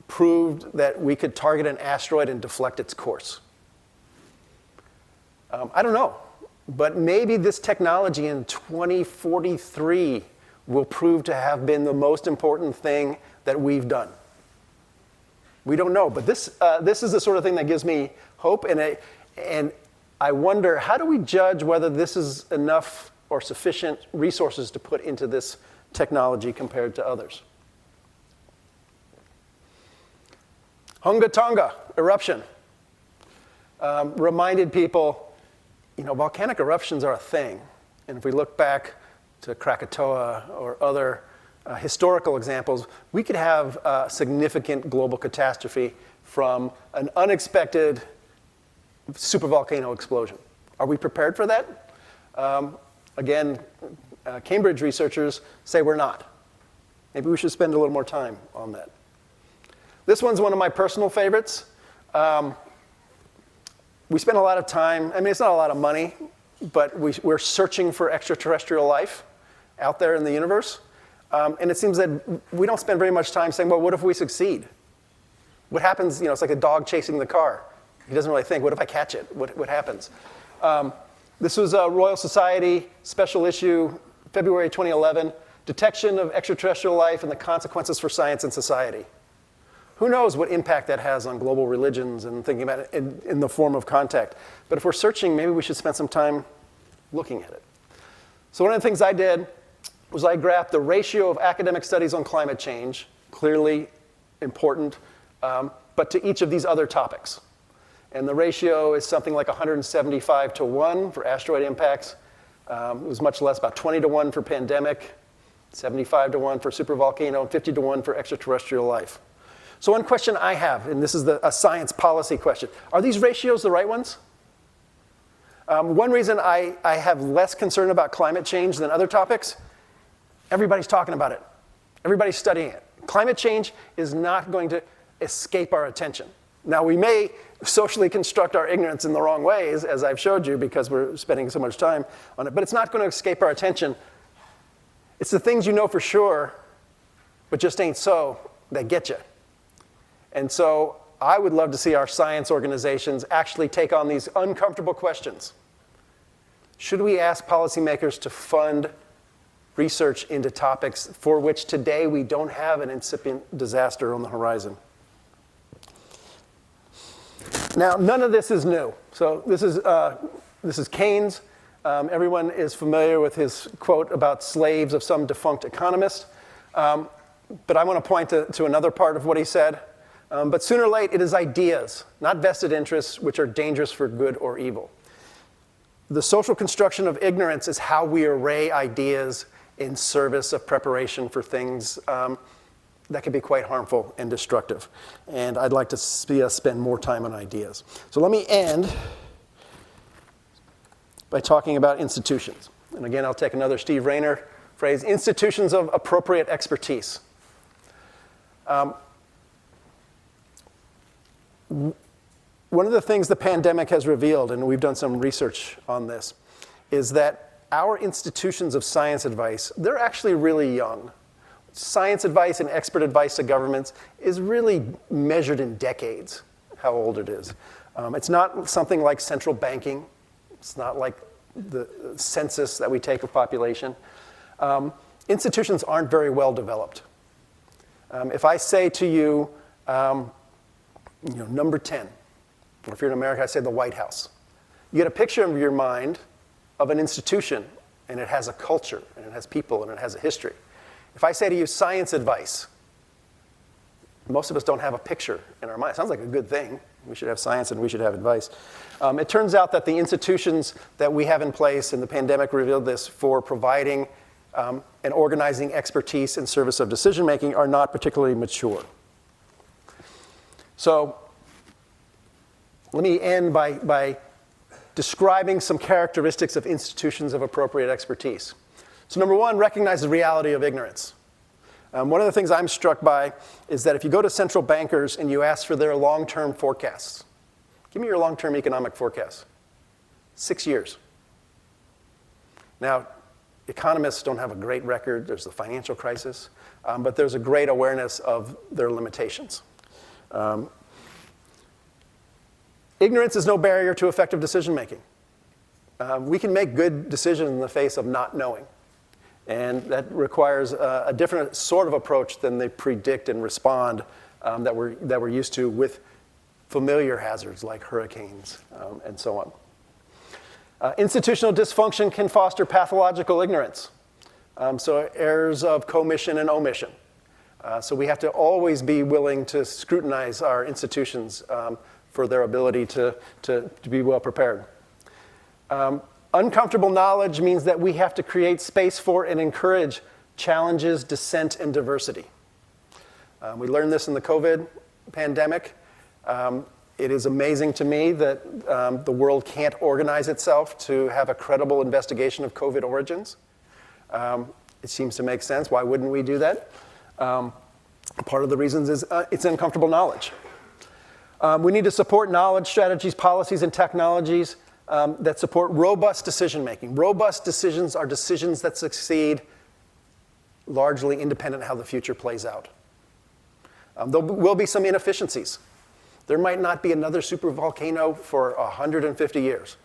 proved that we could target an asteroid and deflect its course? I don't know. But maybe this technology in 2043 will prove to have been the most important thing that we've done. We don't know, but this is the sort of thing that gives me hope, and I wonder, how do we judge whether this is enough or sufficient resources to put into this technology compared to others? Hunga Tonga eruption reminded people, volcanic eruptions are a thing. And if we look back to Krakatoa or other historical examples, we could have a significant global catastrophe from an unexpected supervolcano explosion. Are we prepared for that? Again, Cambridge researchers say we're not. Maybe we should spend a little more time on that. This one's one of my personal favorites. We spend a lot of time, it's not a lot of money, but we're searching for extraterrestrial life out there in the universe. And it seems that we don't spend very much time saying, well, what if we succeed? What happens, it's like a dog chasing the car. He doesn't really think, what if I catch it? What happens? This was a Royal Society special issue, February 2011, Detection of Extraterrestrial Life and the Consequences for Science and Society. Who knows what impact that has on global religions and thinking about it in the form of contact. But if we're searching, maybe we should spend some time looking at it. So one of the things I did was I graphed the ratio of academic studies on climate change, clearly important, but to each of these other topics. And the ratio is something like 175 to 1 for asteroid impacts. It was much less, about 20 to 1 for pandemic, 75 to 1 for supervolcano, and 50 to 1 for extraterrestrial life. So one question I have, and this is a science policy question, are these ratios the right ones? One reason I have less concern about climate change than other topics, everybody's talking about it. Everybody's studying it. Climate change is not going to escape our attention. Now, we may socially construct our ignorance in the wrong ways, as I've showed you, because we're spending so much time on it, but it's not going to escape our attention. It's the things you know for sure, but just ain't so, that get you. And so I would love to see our science organizations actually take on these uncomfortable questions. Should we ask policymakers to fund research into topics for which today we don't have an incipient disaster on the horizon? Now, none of this is new. So this is Keynes. Everyone is familiar with his quote about slaves of some defunct economist. But I want to point to another part of what he said. But sooner or later, it is ideas, not vested interests, which are dangerous for good or evil. The social construction of ignorance is how we array ideas in service of preparation for things that can be quite harmful and destructive. And I'd like to see us spend more time on ideas. So let me end by talking about institutions. And again, I'll take another Steve Rayner phrase, institutions of appropriate expertise. One of the things the pandemic has revealed, and we've done some research on this, is that our institutions of science advice, they're actually really young. Science advice and expert advice to governments is really measured in decades, how old it is. It's not something like central banking. It's not like the census that we take of population. Institutions aren't very well developed. If I say to you, number 10, or if you're in America, I say the White House. You get a picture in your mind of an institution, and it has a culture, and it has people, and it has a history. If I say to you science advice, most of us don't have a picture in our mind. It sounds like a good thing. We should have science and we should have advice. It turns out that the institutions that we have in place, and the pandemic revealed this, for providing and organizing expertise in service of decision-making are not particularly mature. So let me end by describing some characteristics of institutions of appropriate expertise. So number one, recognize the reality of ignorance. One of the things I'm struck by is that if you go to central bankers and you ask for their long-term forecasts, give me your long-term economic forecast. 6 years. Now, economists don't have a great record. There's the financial crisis, but there's a great awareness of their limitations. Ignorance is no barrier to effective decision-making. We can make good decisions in the face of not knowing. And that requires a different sort of approach than the predict and respond that we're used to with familiar hazards like hurricanes and so on. Institutional dysfunction can foster pathological ignorance. So errors of commission and omission. So we have to always be willing to scrutinize our institutions for their ability to be well prepared. Uncomfortable knowledge means that we have to create space for and encourage challenges, dissent, and diversity. We learned this in the COVID pandemic. It is amazing to me that the world can't organize itself to have a credible investigation of COVID origins. It seems to make sense. Why wouldn't we do that? Part of the reasons is it's uncomfortable knowledge. We need to support knowledge, strategies, policies, and technologies that support robust decision-making. Robust decisions are decisions that succeed largely independent of how the future plays out. There will be some inefficiencies. There might not be another supervolcano for 150 years.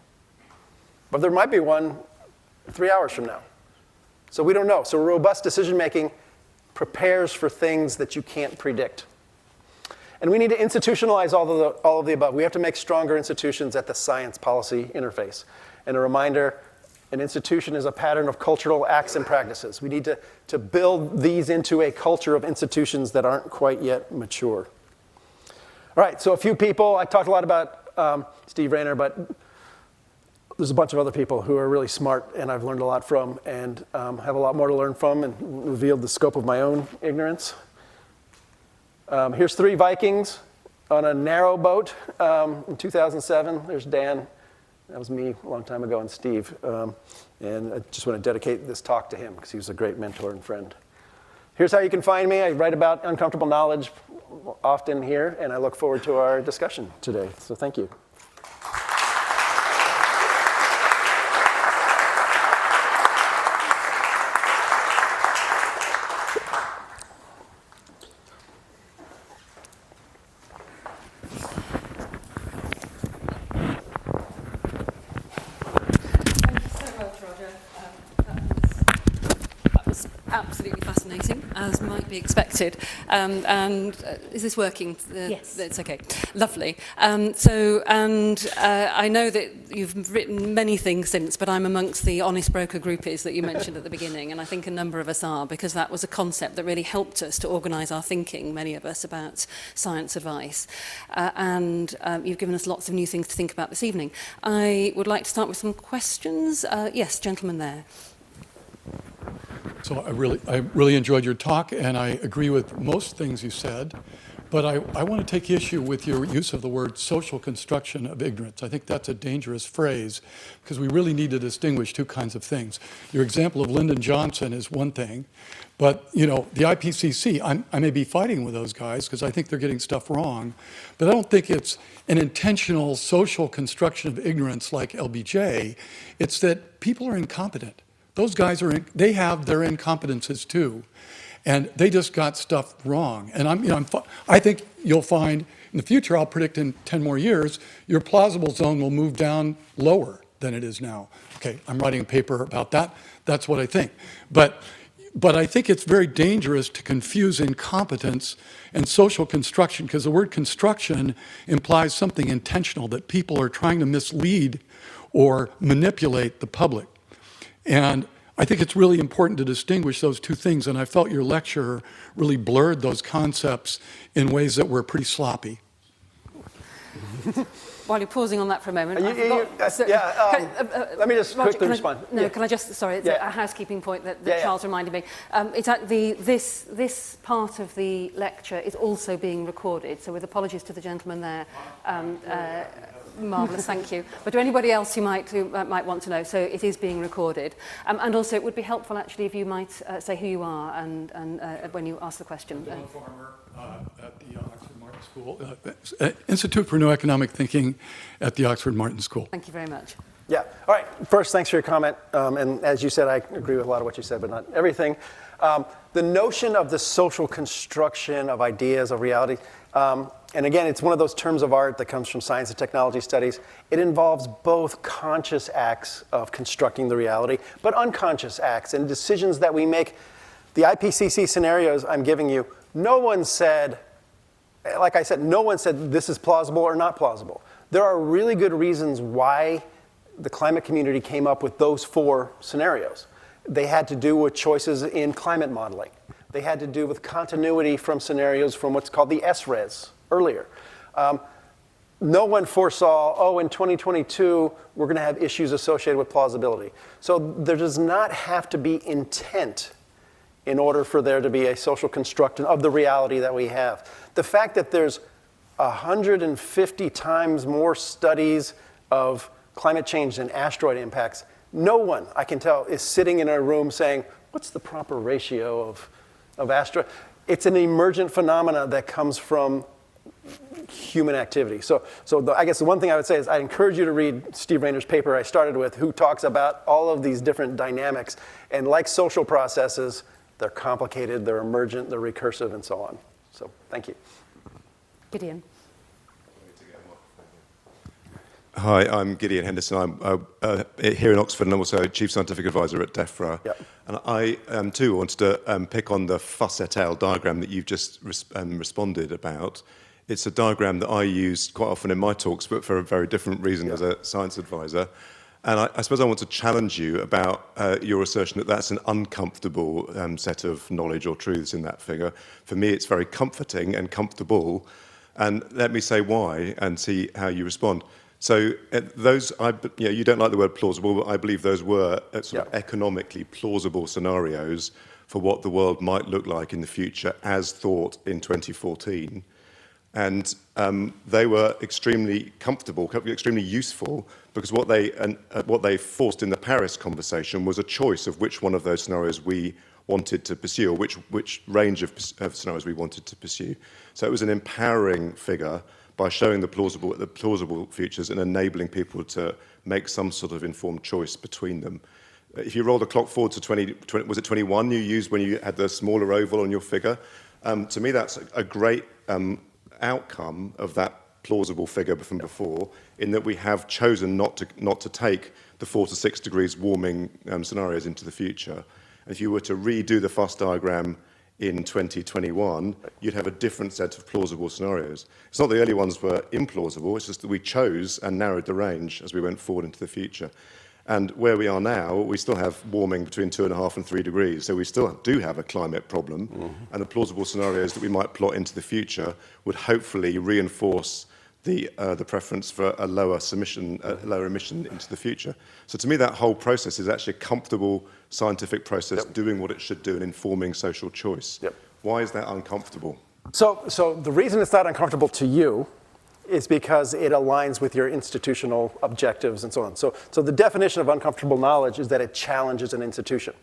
But there might be one 3 hours from now. So we don't know. So robust decision-making prepares for things that you can't predict. And we need to institutionalize all of the above. We have to make stronger institutions at the science policy interface. And a reminder, An institution is a pattern of cultural acts and practices. We need to build these into a culture of institutions that aren't quite yet mature. All right, so a few people. I talked a lot about Steve Rayner, but there's a bunch of other people who are really smart and I've learned a lot from and have a lot more to learn from and revealed the scope of my own ignorance. Here's 3 Vikings on a narrow boat in 2007. There's Dan. That was me a long time ago, and Steve. And I just want to dedicate this talk to him because he was a great mentor and friend. Here's how you can find me. I write about uncomfortable knowledge often here, and I look forward to our discussion today. So thank you. Absolutely fascinating, as might be expected. Is this working? Yes. It's okay. Lovely. I know that you've written many things since, but I'm amongst the honest broker groupies that you mentioned at the beginning, and I think a number of us are, because that was a concept that really helped us to organise our thinking, many of us, about science advice. You've given us lots of new things to think about this evening. I would like to start with some questions. Yes, gentleman there. So I really enjoyed your talk, and I agree with most things you said, but I want to take issue with your use of the word social construction of ignorance. I think that's a dangerous phrase because we really need to distinguish 2 kinds of things. Your example of Lyndon Johnson is one thing, but the IPCC, I may be fighting with those guys because I think they're getting stuff wrong, but I don't think it's an intentional social construction of ignorance like LBJ. It's that people are incompetent. Those guys they have their incompetences too, and they just got stuff wrong. And I think you'll find in the future, I'll predict in 10 more years, your plausible zone will move down lower than it is now. Okay, I'm writing a paper about that. That's what I think. But I think it's very dangerous to confuse incompetence and social construction, because the word construction implies something intentional, that people are trying to mislead or manipulate the public. And I think it's really important to distinguish those 2 things, and I felt your lecture really blurred those concepts in ways that were pretty sloppy. While you're pausing on that for a moment, let me just quickly respond. Can I just, sorry, it's a housekeeping point that Charles reminded me. It's at this part of the lecture is also being recorded, so with apologies to the gentleman there. Marvellous, thank you. But to anybody else who might want to know, so it is being recorded. And also it would be helpful actually if you might say who you are and when you ask the question. I'm a farmer at the Oxford Martin School, Institute for New Economic Thinking at the Oxford Martin School. Thank you very much. Yeah, all right. First, thanks for your comment. And as you said, I agree with a lot of what you said, but not everything. The notion of the social construction of ideas, of reality, and again, it's one of those terms of art that comes from science and technology studies. It involves both conscious acts of constructing the reality, but unconscious acts and decisions that we make. The IPCC scenarios I'm giving you, no one said, like I said, no one said this is plausible or not plausible. There are really good reasons why the climate community came up with those 4 scenarios. They had to do with choices in climate modeling. They had to do with continuity from scenarios from what's called the SRES earlier. No one foresaw, in 2022, we're going to have issues associated with plausibility. So there does not have to be intent in order for there to be a social construction of the reality that we have. The fact that there's 150 times more studies of climate change than asteroid impacts, no one, I can tell, is sitting in a room saying, what's the proper ratio of asteroid? It's an emergent phenomena that comes from human activity. So I guess the one thing I would say is I encourage you to read Steve Rayner's paper I started with, who talks about all of these different dynamics. And like social processes, they're complicated, they're emergent, they're recursive, and so on. So thank you. Gideon. Hi, I'm Gideon Henderson. I'm here in Oxford, and I'm also Chief Scientific Advisor at DEFRA. Yep. And I too wanted to pick on the Fuss et al. Diagram that you've just responded about. It's a diagram that I use quite often in my talks, but for a very different reason as a science advisor. And I suppose I want to challenge you about your assertion that that's an uncomfortable set of knowledge or truths in that figure. For me, it's very comforting and comfortable. And let me say why and see how you respond. So those, you don't like the word plausible, but I believe those were sort of economically plausible scenarios for what the world might look like in the future as thought in 2014. And they were extremely comfortable, extremely useful, because what they forced in the Paris conversation was a choice of which one of those scenarios we wanted to pursue, or which range of scenarios we wanted to pursue. So it was an empowering figure by showing the plausible futures and enabling people to make some sort of informed choice between them. If you roll the clock forward to was it 21 you used when you had the smaller oval on your figure? To me, that's a great outcome of that plausible figure from before, in that we have chosen not to take the 4 to 6 degrees warming scenarios into the future. If you were to redo the Fuss diagram in 2021, you'd have a different set of plausible scenarios. It's not the early ones were implausible, it's just that we chose and narrowed the range as we went forward into the future. And where we are now, we still have warming between 2.5 and 3 degrees, so we still do have a climate problem, and the plausible scenarios that we might plot into the future would hopefully reinforce the preference for a lower emission into the future. So to me, that whole process is actually a comfortable scientific process doing what it should do and informing social choice. Why is that uncomfortable? So the reason it's not uncomfortable to you is because it aligns with your institutional objectives and so on. So the definition of uncomfortable knowledge is that it challenges an institution.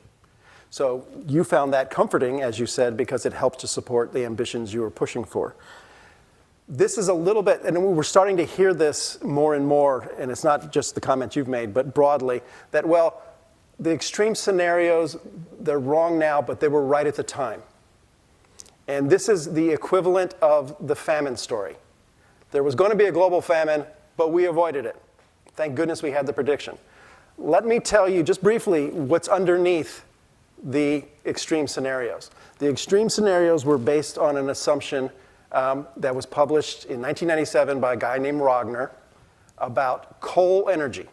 So you found that comforting, as you said, because it helped to support the ambitions you were pushing for. This is a little bit, and we're starting to hear this more and more, and it's not just the comments you've made, but broadly, that, well, the extreme scenarios, they're wrong now, but they were right at the time. And this is the equivalent of the famine story. There was going to be a global famine, but we avoided it. Thank goodness we had the prediction. Let me tell you just briefly what's underneath the extreme scenarios. The extreme scenarios were based on an assumption that was published in 1997 by a guy named Rogner about coal energy.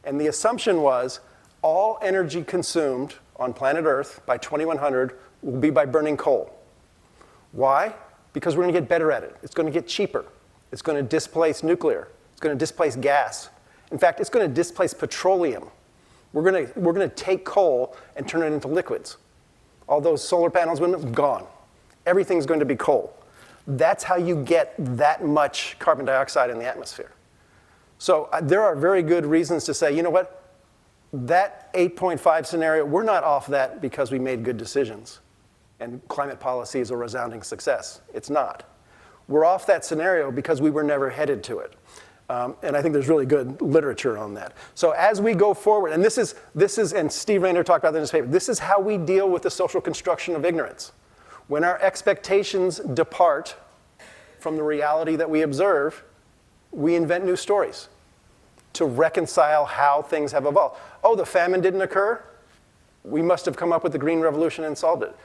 And the assumption was all energy consumed on planet Earth by 2100 will be by burning coal. Why? Because we're going to get better at it. It's going to get cheaper. It's going to displace nuclear. It's going to displace gas. In fact, it's going to displace petroleum. We're going to take coal and turn it into liquids. All those solar panels, gone. Everything's going to be coal. That's how you get that much carbon dioxide in the atmosphere. So there are very good reasons to say, you know what? That 8.5 scenario, we're not off that because we made good decisions and climate policy is a resounding success. It's not. We're off that scenario because we were never headed to it. And I think there's really good literature on that. So as we go forward, and this is, and Steve Raynor talked about this in his paper, this is how we deal with the social construction of ignorance. When our expectations depart from the reality that we observe, we invent new stories to reconcile how things have evolved. Oh, the famine didn't occur? We must have come up with the Green Revolution and solved it.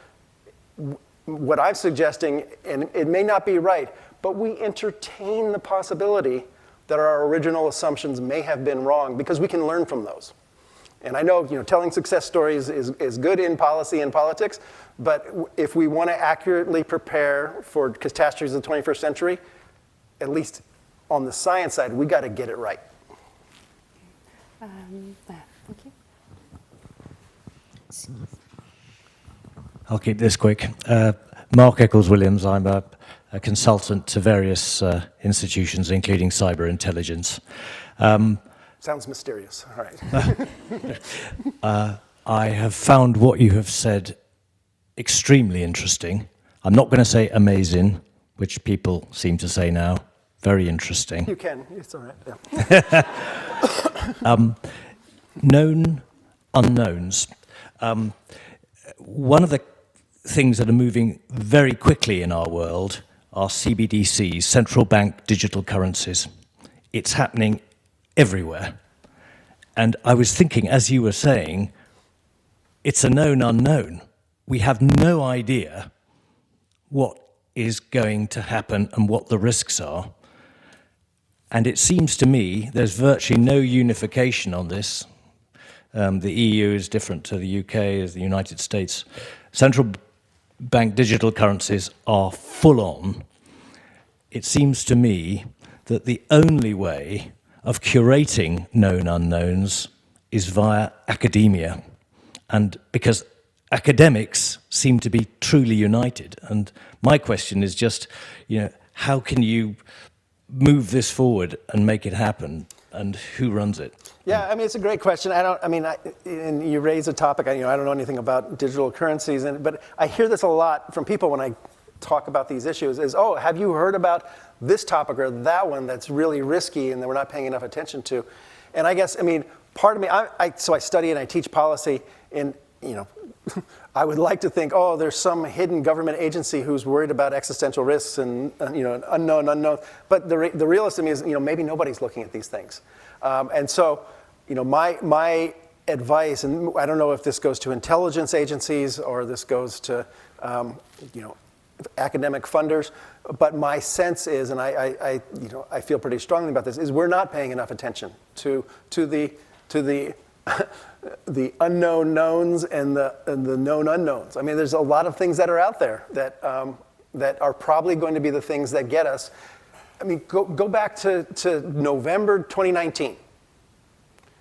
What I'm suggesting, and it may not be right, but we entertain the possibility that our original assumptions may have been wrong because we can learn from those. And I know, telling success stories is good in policy and politics, but if we want to accurately prepare for catastrophes of the 21st century, at least on the science side, we got to get it right. There, thank you. I'll keep this quick. Mark Eccles-Williams, I'm a consultant to various institutions, including cyber intelligence. Sounds mysterious. All right. I have found what you have said extremely interesting. I'm not going to say amazing, which people seem to say now. Very interesting. You can. It's all right. Yeah. Known unknowns. One of the things that are moving very quickly in our world are CBDCs, central bank digital currencies. It's happening everywhere. And I was thinking, as you were saying, it's a known unknown. We have no idea what is going to happen and what the risks are. And it seems to me there's virtually no unification on this. The EU is different to the UK, as the United States. Central bank digital currencies are full on. It seems to me that the only way of curating known unknowns is via academia. And because academics seem to be truly united. And my question is just, how can you move this forward and make it happen? And who runs it? Yeah, I mean, it's a great question. And you raise a topic, I don't know anything about digital currencies, but I hear this a lot from people when I talk about these issues is, oh, have you heard about this topic or that one that's really risky and that we're not paying enough attention to? And I guess, part of me, so I study and I teach policy, and, I would like to think, oh, there's some hidden government agency who's worried about existential risks and an unknown. But the realist in me is, maybe nobody's looking at these things. And so, my advice, and I don't know if this goes to intelligence agencies or this goes to, academic funders, but my sense is, and I feel pretty strongly about this, is we're not paying enough attention to the the unknown knowns and the known unknowns. There's a lot of things that are out there that are probably going to be the things that get us. Go back to November 2019.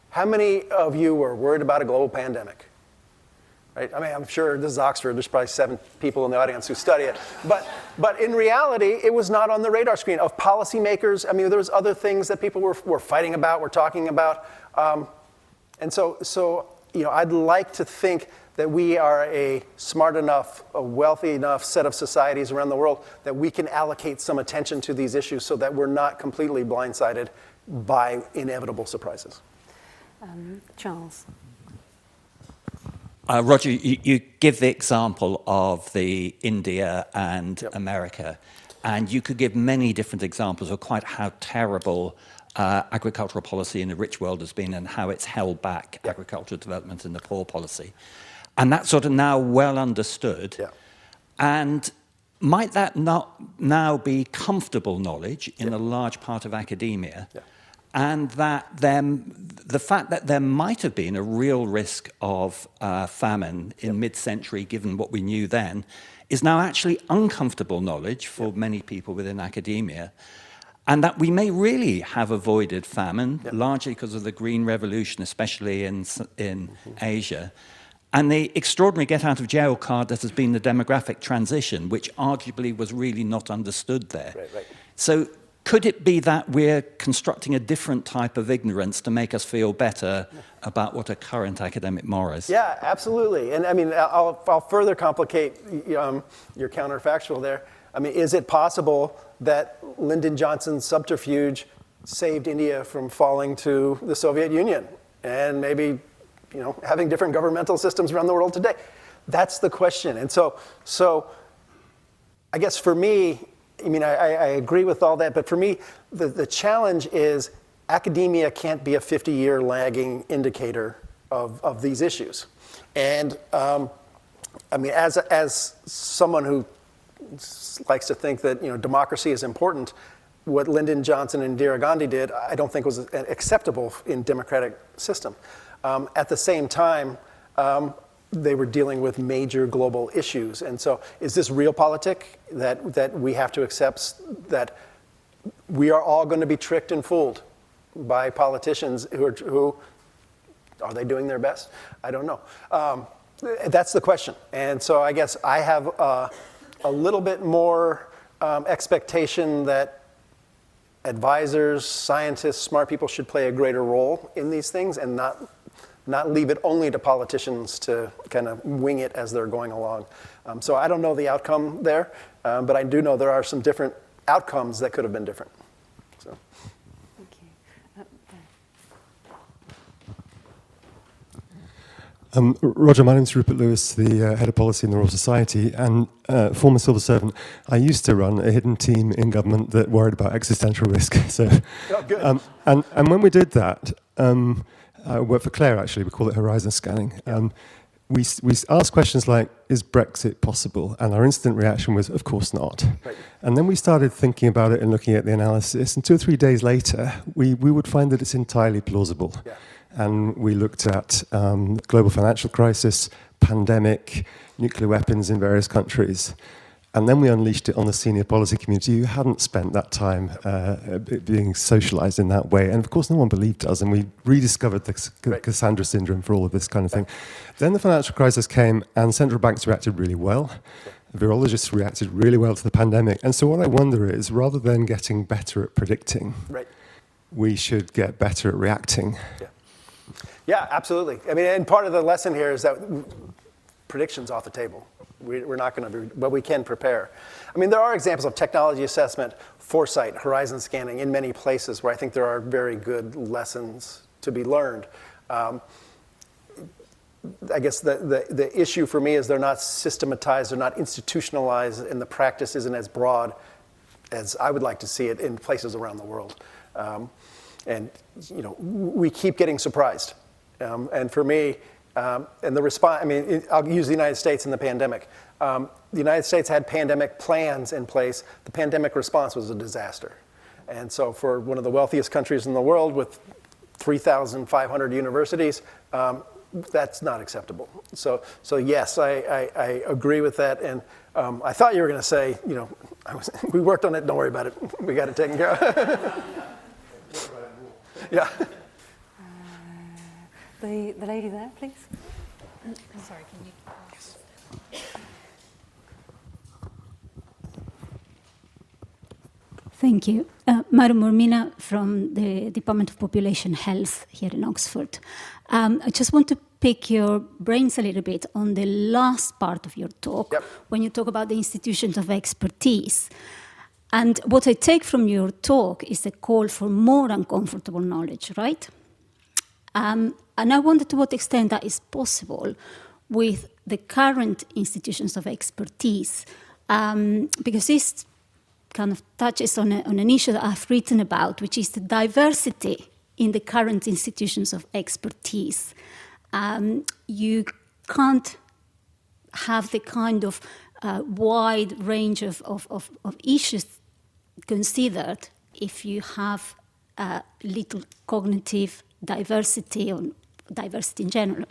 How many of you were worried about a global pandemic? Right? I'm sure this is Oxford. There's probably 7 people in the audience who study it. But in reality, it was not on the radar screen of policymakers. There was other things that people were fighting about, were talking about. And so I'd like to think that we are a smart enough, a wealthy enough set of societies around the world that we can allocate some attention to these issues so that we're not completely blindsided by inevitable surprises. Charles. Roger, you give the example of the India and Yep. America, and you could give many different examples of quite how terrible agricultural policy in the rich world has been and how it's held back agricultural development in the poor policy. And that's sort of now well understood. Yeah. And might that not now be comfortable knowledge in a large part of academia? Yeah. And that the fact that there might have been a real risk of famine in mid-century, given what we knew then, is now actually uncomfortable knowledge for many people within academia. And that we may really have avoided famine, largely because of the Green Revolution, especially in Asia. And the extraordinary get-out-of-jail card that has been the demographic transition, which arguably was really not understood there. Right. So could it be that we're constructing a different type of ignorance to make us feel better about what are current academic mores? Yeah, absolutely. And I'll further complicate your counterfactual there. Is it possible that Lyndon Johnson's subterfuge saved India from falling to the Soviet Union and maybe, having different governmental systems around the world today? That's the question. And so I guess for me, I agree with all that, but for me, the challenge is academia can't be a 50-year lagging indicator of these issues. And as someone who likes to think that democracy is important, what Lyndon Johnson and Indira Gandhi did, I don't think was acceptable in democratic system. At the same time, they were dealing with major global issues. And so is this realpolitik that we have to accept that we are all going to be tricked and fooled by politicians who are they doing their best? I don't know. That's the question. And so I guess I have a little bit more expectation that advisors, scientists, smart people should play a greater role in these things and not leave it only to politicians to kind of wing it as they're going along. So I don't know the outcome there, but I do know there are some different outcomes that could have been different. So. Thank you. Roger, my name's Rupert Lewis, the head of policy in the Royal Society, and former civil servant. I used to run a hidden team in government that worried about existential risk. So, good. And when we did that, I worked for Claire, actually. We call it horizon scanning. we asked questions like, is Brexit possible? And our instant reaction was, of course not. Right. And then we started thinking about it and looking at the analysis. And 2 or 3 days later, we would find that it's entirely plausible. Yeah. And we looked at global financial crisis, pandemic, nuclear weapons in various countries. And then we unleashed it on the senior policy community who hadn't spent that time being socialized in that way. And of course, no one believed us. And we rediscovered the Cassandra syndrome for all of this kind of thing. Then the financial crisis came and central banks reacted really well. Virologists reacted really well to the pandemic. And so what I wonder is, rather than getting better at predicting, we should get better at reacting. Yeah, absolutely. I mean, and part of the lesson here is that prediction's off the table. We're not going to be, but we can prepare. I mean, there are examples of technology assessment, foresight, horizon scanning in many places where I think there are very good lessons to be learned. I guess the issue for me is they're not systematized, they're not institutionalized, and the practice isn't as broad as I would like to see it in places around the world. And we keep getting surprised. And for me, and the response, I mean, I'll use the United States in the pandemic. The United States had pandemic plans in place. The pandemic response was a disaster. And so for one of the wealthiest countries in the world with 3,500 universities, that's not acceptable. So yes, I agree with that. And I thought you were going to say, we worked on it, don't worry about it. We got it taken care of. Yeah. The lady there, please. Sorry, can you? Thank you. Madam Murmina from the Department of Population Health here in Oxford. I just want to pick your brains a little bit on the last part of your talk, when you talk about the institutions of expertise. And what I take from your talk is a call for more uncomfortable knowledge, right? And I wonder to what extent that is possible with the current institutions of expertise, because this kind of touches on an issue that I've written about, which is the diversity in the current institutions of expertise. You can't have the kind of wide range of issues considered if you have little cognitive diversity or diversity in general.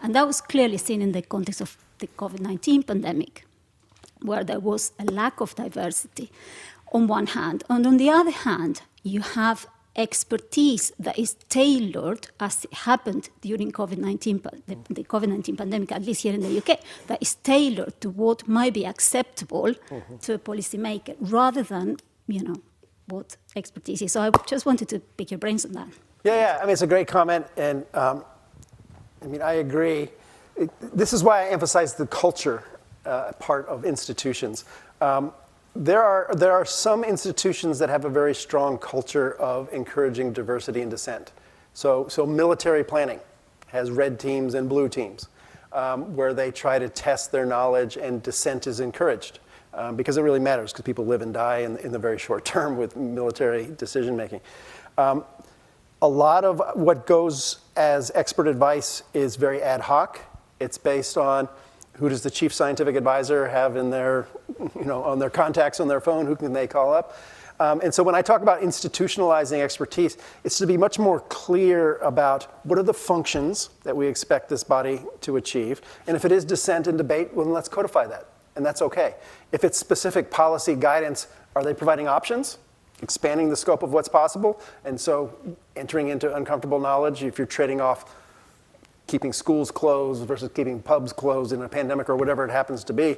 And that was clearly seen in the context of the COVID-19 pandemic, where there was a lack of diversity on one hand. And on the other hand, you have expertise that is tailored, as it happened during COVID-19, the COVID-19 pandemic, at least here in the UK, that is tailored to what might be acceptable to a policymaker, rather than, what expertise is. So I just wanted to pick your brains on that. Yeah. I mean, it's a great comment, and I agree. This is why I emphasize the culture part of institutions. There are some institutions that have a very strong culture of encouraging diversity and dissent. So military planning has red teams and blue teams, where they try to test their knowledge, and dissent is encouraged. Because it really matters, because people live and die in the very short term with military decision making. A lot of what goes as expert advice is very ad hoc. It's based on who does the chief scientific advisor have in their, on their contacts on their phone, who can they call up? And so when I talk about institutionalizing expertise, it's to be much more clear about what are the functions that we expect this body to achieve. And if it is dissent and debate, well, then let's codify that. And that's okay. If it's specific policy guidance, are they providing options? Expanding the scope of what's possible? And so entering into uncomfortable knowledge, if you're trading off keeping schools closed versus keeping pubs closed in a pandemic or whatever it happens to be,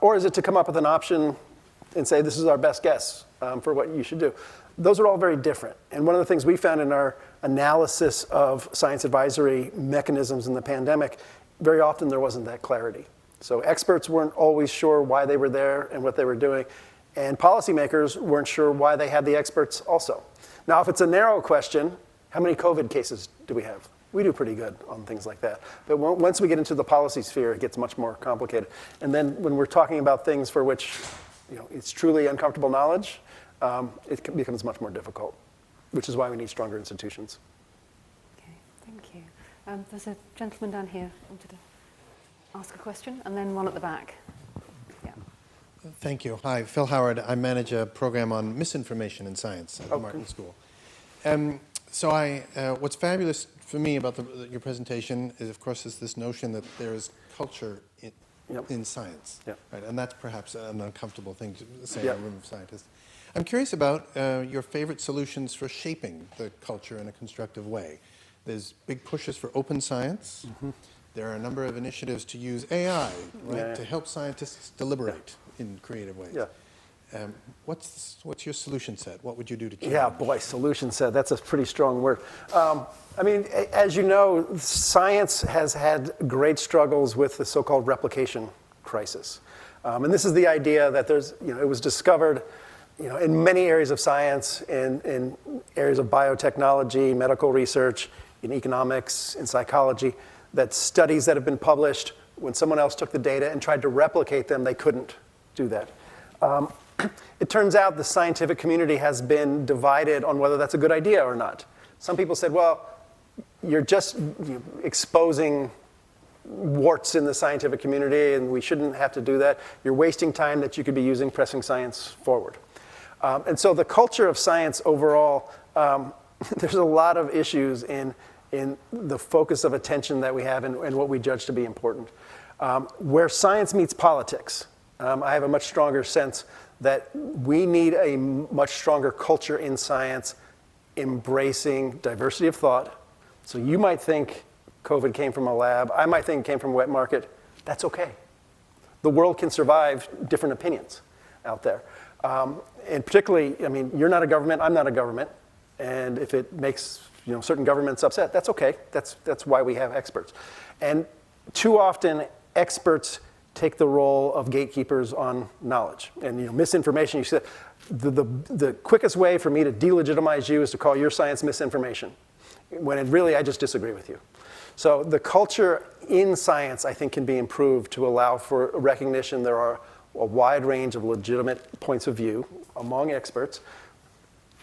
or is it to come up with an option and say, this is our best guess for what you should do? Those are all very different. And one of the things we found in our analysis of science advisory mechanisms in the pandemic, very often there wasn't that clarity. So experts weren't always sure why they were there and what they were doing, and policymakers weren't sure why they had the experts also. Now, if it's a narrow question, how many COVID cases do we have? We do pretty good on things like that. But once we get into the policy sphere, it gets much more complicated. And then when we're talking about things for which it's truly uncomfortable knowledge, it becomes much more difficult, which is why we need stronger institutions. Okay, thank you. There's a gentleman down here. ask a question, and then one at the back. Yeah. Thank you. Hi, Phil Howard. I manage a program on misinformation in science at the Martin School. What's fabulous for me about your presentation is, of course, is this notion that there is culture in science. Yep. Right? And that's perhaps an uncomfortable thing to say Yep. in a room of scientists. I'm curious about your favorite solutions for shaping the culture in a constructive way. There's big pushes for open science. Mm-hmm. There are a number of initiatives to use AI, right, to help scientists deliberate in creative ways. Yeah. What's your solution set? What would you do to change? Yeah, boy, solution set, that's a pretty strong word. I mean, as you know, science has had great struggles with the so-called replication crisis. And this is the idea that it was discovered, in many areas of science, in areas of biotechnology, medical research, in economics, in psychology, that studies that have been published, when someone else took the data and tried to replicate them, they couldn't do that. It turns out the scientific community has been divided on whether that's a good idea or not. Some people said, well, you're just exposing warts in the scientific community, and we shouldn't have to do that. You're wasting time that you could be using pressing science forward. And so the culture of science overall, there's a lot of issues in the focus of attention that we have and what we judge to be important. Where science meets politics, I have a much stronger sense that we need a much stronger culture in science embracing diversity of thought. So you might think COVID came from a lab. I might think it came from a wet market. That's okay. The world can survive different opinions out there. And particularly, I mean, you're not a government, I'm not a government. And if it makes certain governments upset, that's okay. That's why we have experts. And too often, experts take the role of gatekeepers on knowledge. And misinformation, you said, the quickest way for me to delegitimize you is to call your science misinformation, when I just disagree with you. So the culture in science, I think, can be improved to allow for recognition. There are a wide range of legitimate points of view among experts.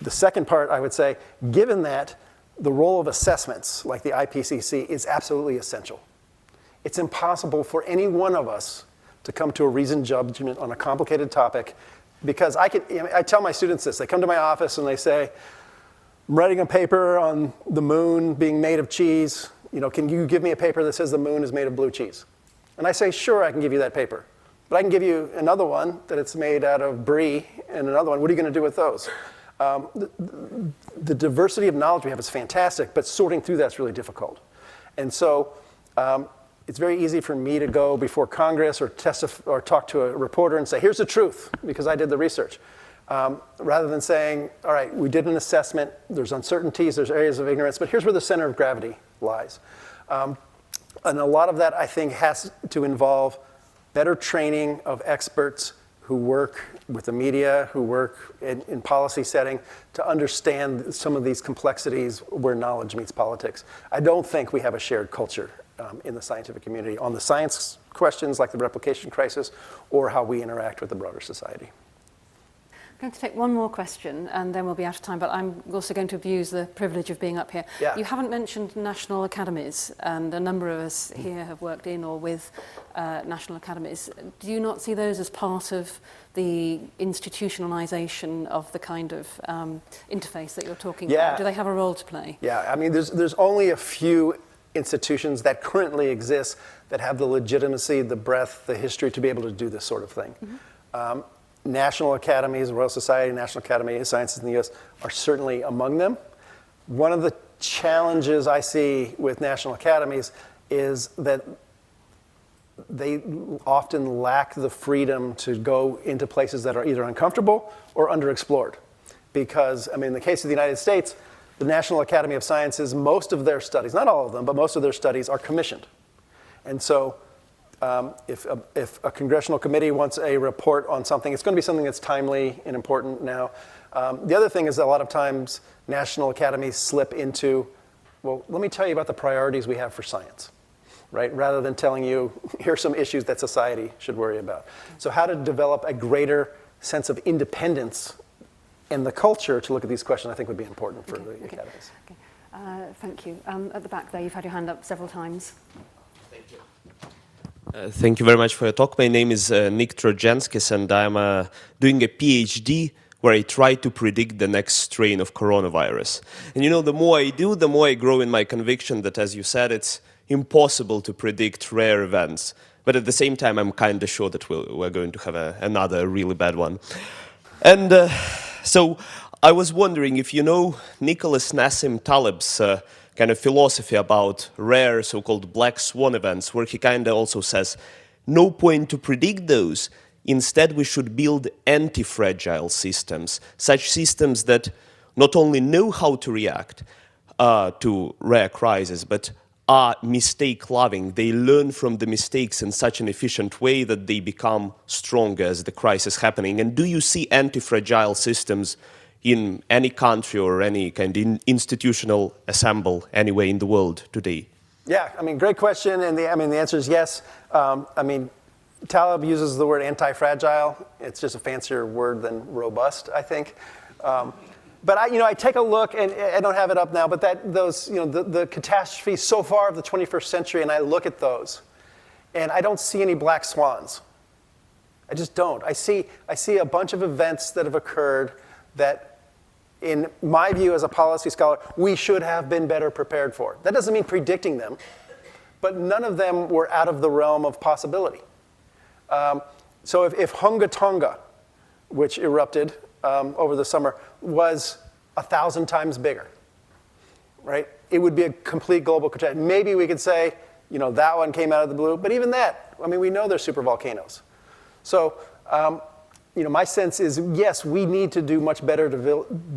The second part, I would say, given that, the role of assessments like the IPCC is absolutely essential. It's impossible for any one of us to come to a reasoned judgment on a complicated topic, because I tell my students this. They come to my office and they say, I'm writing a paper on the moon being made of cheese. Can you give me a paper that says the moon is made of blue cheese? And I say, sure, I can give you that paper. But I can give you another one that it's made out of brie, and another one. What are you going to do with those? The diversity of knowledge we have is fantastic, but sorting through that's really difficult. And so it's very easy for me to go before Congress or talk to a reporter and say, here's the truth, because I did the research. Rather than saying, all right, we did an assessment, there's uncertainties, there's areas of ignorance, but here's where the center of gravity lies. And a lot of that, I think, has to involve better training of experts who work with the media, who work in policy setting, to understand some of these complexities where knowledge meets politics. I don't think we have a shared culture in the scientific community on the science questions like the replication crisis or how we interact with the broader society. I'm going to take one more question and then we'll be out of time, but I'm also going to abuse the privilege of being up here. Yeah. You haven't mentioned national academies, and a number of us here have worked in or with national academies. Do you not see those as part of the institutionalization of the kind of interface that you're talking about? Do they have a role to play? Yeah, I mean, there's only a few institutions that currently exist that have the legitimacy, the breadth, the history to be able to do this sort of thing. Mm-hmm. National academies, Royal Society, National Academy of Sciences in the US are certainly among them. One of the challenges I see with national academies is that they often lack the freedom to go into places that are either uncomfortable or underexplored. Because, I mean, in the case of the United States, the National Academy of Sciences, most of their studies, not all of them, but most of their studies are commissioned. And so if a congressional committee wants a report on something, it's going to be something that's timely and important now. The other thing is that a lot of times national academies slip into, well, let me tell you about the priorities we have for science, right? Rather than telling you, here's some issues that society should worry about. So how to develop a greater sense of independence and the culture to look at these questions, I think would be important for the academies. Okay. Thank you. At the back there, you've had your hand up several times. Thank you. Thank you very much for your talk. My name is Nick Trojanskis, and I'm doing a PhD where I try to predict the next strain of coronavirus. And you know, the more I do, the more I grow in my conviction that, as you said, it's impossible to predict rare events. But at the same time, I'm kind of sure that we're going to have another really bad one. And so I was wondering if you know Nicholas Nassim Taleb's kind of philosophy about rare so-called black swan events, where he kind of also says, no point to predict those. Instead, we should build anti-fragile systems, such systems that not only know how to react to rare crises, but are mistake-loving. They learn from the mistakes in such an efficient way that they become stronger as the crisis is happening. And do you see anti-fragile systems in any country or any kind of institutional assemble anywhere in the world today? Yeah, I mean, great question, and the answer is yes. Taleb uses the word anti-fragile. It's just a fancier word than robust, I think. But I take a look, and I don't have it up now, but the catastrophes so far of the 21st century, and I look at those, and I don't see any black swans. I just don't. I see a bunch of events that have occurred that, in my view as a policy scholar, we should have been better prepared for. That doesn't mean predicting them, but none of them were out of the realm of possibility. So if Hunga Tonga, which erupted over the summer, was 1,000 times bigger, right? It would be a complete global catastrophe. Maybe we could say, that one came out of the blue, but even that, we know they're supervolcanoes. So, my sense is, yes, we need to do much better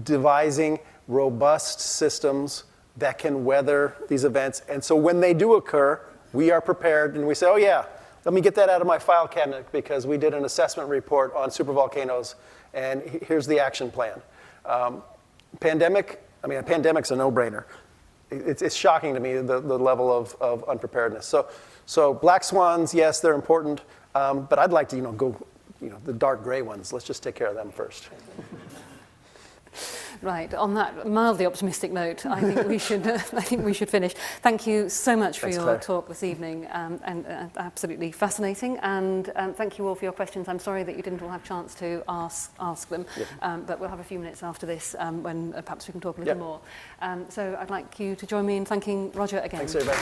devising robust systems that can weather these events. And so when they do occur, we are prepared and we say, oh yeah, let me get that out of my file cabinet because we did an assessment report on supervolcanoes and here's the action plan. A pandemic's a no-brainer. It's shocking to me, the level of unpreparedness. So black swans, yes, they're important, but I'd like to go, the dark gray ones. Let's just take care of them first. Right, on that mildly optimistic note, I think we should finish. Thank you so much for your talk this evening, and absolutely fascinating. And thank you all for your questions. I'm sorry that you didn't all have a chance to ask them, but we'll have a few minutes after this when perhaps we can talk a little more. So I'd like you to join me in thanking Roger again. Thanks, everybody.